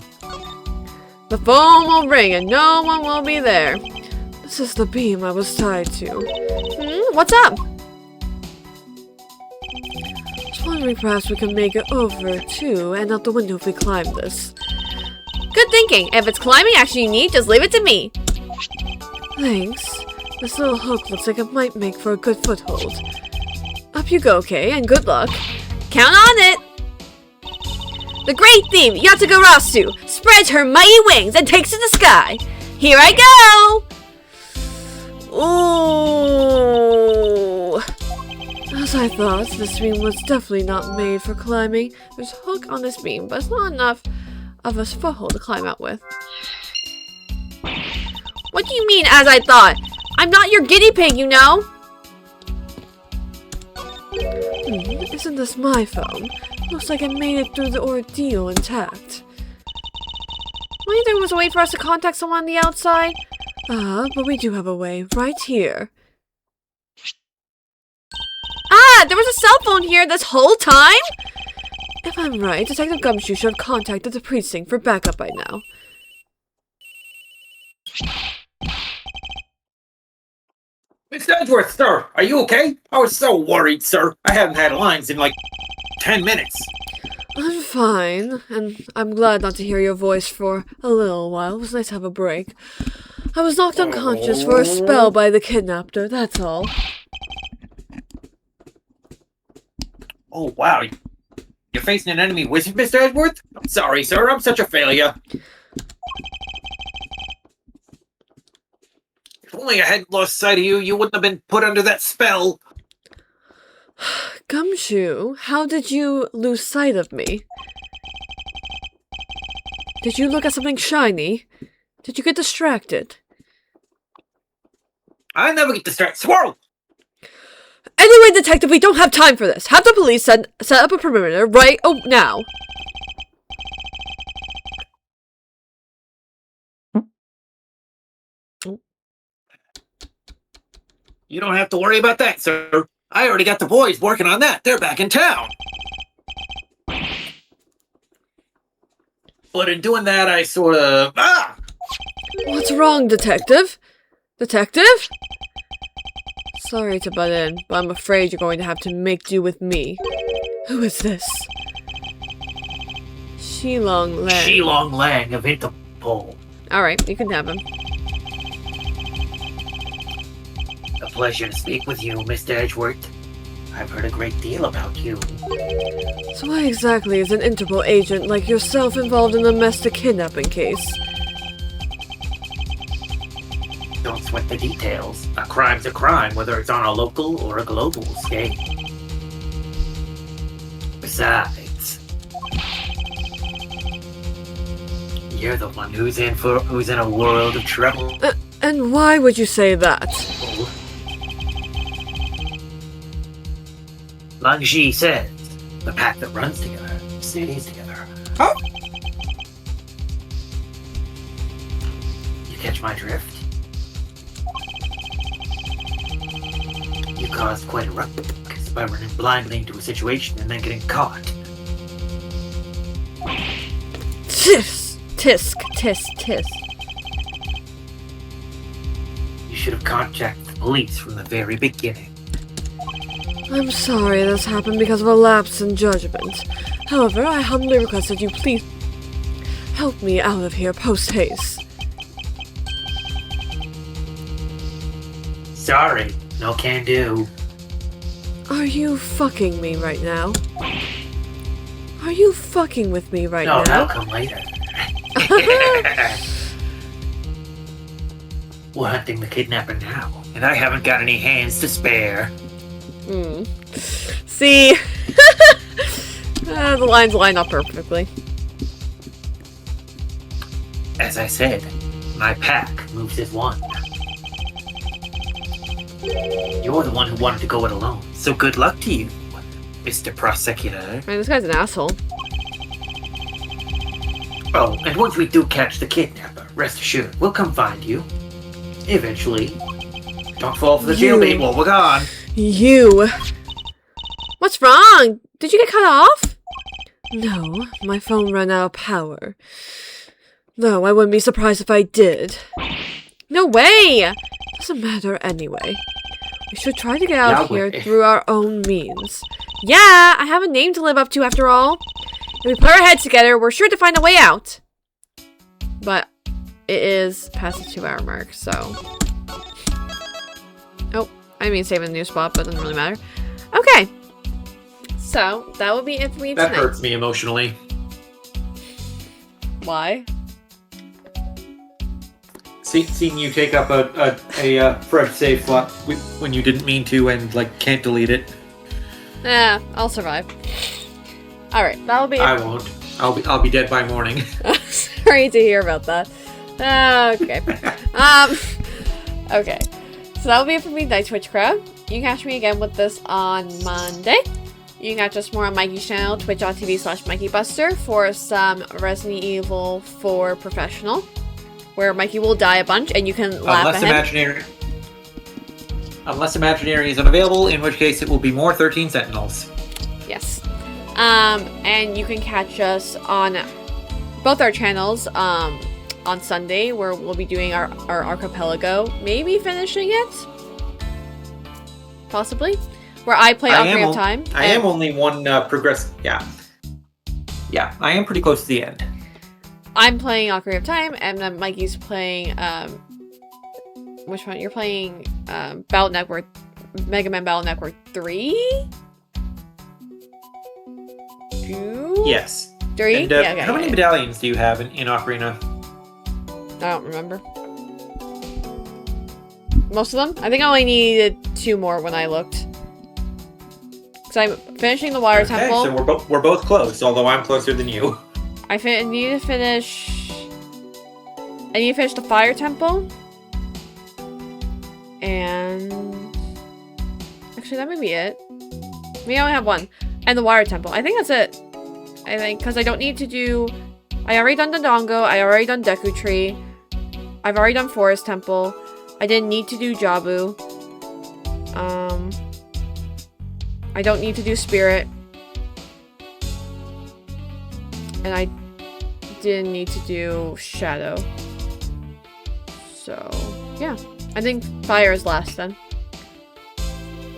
The phone will ring and no one will be there. This is the beam I was tied to. What's up? I was wondering perhaps we can make it over too and out the window if we climb this. Good thinking. If it's climbing action you need, just leave it to me. Thanks. This little hook looks like it might make for a good foothold. Up you go, Kay, and good luck. Count on it. The great theme, Yatagarasu, spreads her mighty wings and takes to the sky. Here I go! Ooh! As I thought, this beam was definitely not made for climbing. There's a hook on this beam, but it's not enough of a foothold to climb out with. What do you mean, as I thought? I'm not your guinea pig, you know? Isn't this my phone? Looks like I made it through the ordeal intact. Maybe there was a way for us to contact someone on the outside? But we do have a way, right here. Ah, there was a cell phone here this whole time? If I'm right, Detective Gumshoe should have contacted the precinct for backup by now. Mr. Edgeworth, sir, are you okay? I was so worried, sir. I haven't had lines in like 10 minutes. I'm fine, and I'm glad not to hear your voice for a little while. It was nice to have a break. I was knocked unconscious for a spell by the kidnapper, that's all. Oh, wow. You're facing an enemy wizard, Mr. Edgeworth? I'm sorry, sir. I'm such a failure. If only I hadn't lost sight of you, you wouldn't have been put under that spell. Gumshoe, how did you lose sight of me? Did you look at something shiny? Did you get distracted? I never get distracted. Swirl! Anyway, Detective, we don't have time for this. Have the police set up a perimeter right now. You don't have to worry about that, sir. I already got the boys working on that. They're back in town. But in doing that, I sort of... What's wrong, Detective? Detective? Sorry to butt in, but I'm afraid you're going to have to make do with me. Who is this? Shilong Lang. Shilong Lang of Interpol. Alright, you can have him. A pleasure to speak with you, Mr. Edgeworth. I've heard a great deal about you. So why exactly is an Interpol agent like yourself involved in a domestic kidnapping case? Don't sweat the details. A crime's a crime, whether it's on a local or a global scale. Besides, you're the one who's in a world of trouble. And why would you say that? Langji says, the path that runs together stays together. Oh! You catch my drift? You caused quite a ruckus by running blindly into a situation and then getting caught. Tisk. You should have contacted the police from the very beginning. I'm sorry this happened because of a lapse in judgment. However, I humbly request that you please help me out of here post-haste. Sorry, no can do. Are you fucking me right now? Are you fucking with me right No, now? that'll come later. We're hunting the kidnapper now, and I haven't got any hands to spare. See? The lines line up perfectly. As I said, my pack moves as one. You're the one who wanted to go it alone, so good luck to you, Mr. Prosecutor. Man, this guy's an asshole. Oh, and once we do catch the kidnapper, rest assured, we'll come find you. Eventually. Don't fall for the jailbait while we're gone. You! What's wrong? Did you get cut off? No, my phone ran out of power. No, I wouldn't be surprised if I did. No way! Doesn't matter anyway. We should try to get out here through our own means. Yeah, I have a name to live up to after all. If we put our heads together, we're sure to find a way out. But it is past the 2-hour mark, so... Oh, I mean save in a new spot, but it doesn't really matter. Okay. So, that will be it for me tonight. That hurts me emotionally. Why? Seeing you take up a fresh save slot when you didn't mean to and, like, can't delete it. Nah, I'll survive. Alright, that'll be it. I won't. I'll be dead by morning. Sorry to hear about that. Okay. Okay. So that'll be it for me, Night Twitch Crowd. You can catch me again with this on Monday. You can catch us more on Mikey's channel, twitch.tv/Mikeybuster, for some Resident Evil 4 Professional, where Mikey will die a bunch and you can laugh at him. Unless Imaginary is unavailable, in which case it will be more 13 Sentinels. Yes. And you can catch us on both our channels on Sunday, where we'll be doing our archipelago, maybe finishing it, possibly, where I play Ocarina of Time. I am only one progress. Yeah, I am pretty close to the end. I'm playing Ocarina of Time, and then Mikey's playing which one? You're playing Battle Network, Mega Man Battle Network 3? 2? Yes. 3? And, how many medallions do you have in Ocarina? I don't remember. Most of them? I think I only needed 2 more when I looked. Because I'm finishing the Water Temple. So we're both close, although I'm closer than you. I need to finish the Fire Temple. And... actually, that may be it. Maybe I only have 1. And the Water Temple. I think that's it. I think, because I don't need to do... I already done Dodongo. I already done Deku Tree. I've already done Forest Temple. I didn't need to do Jabu. I don't need to do Spirit. And I didn't need to do Shadow. So, yeah. I think Fire is last then.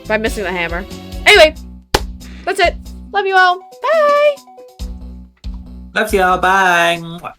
By missing the hammer. Anyway, that's it. Love you all. Bye! Love y'all. Bye.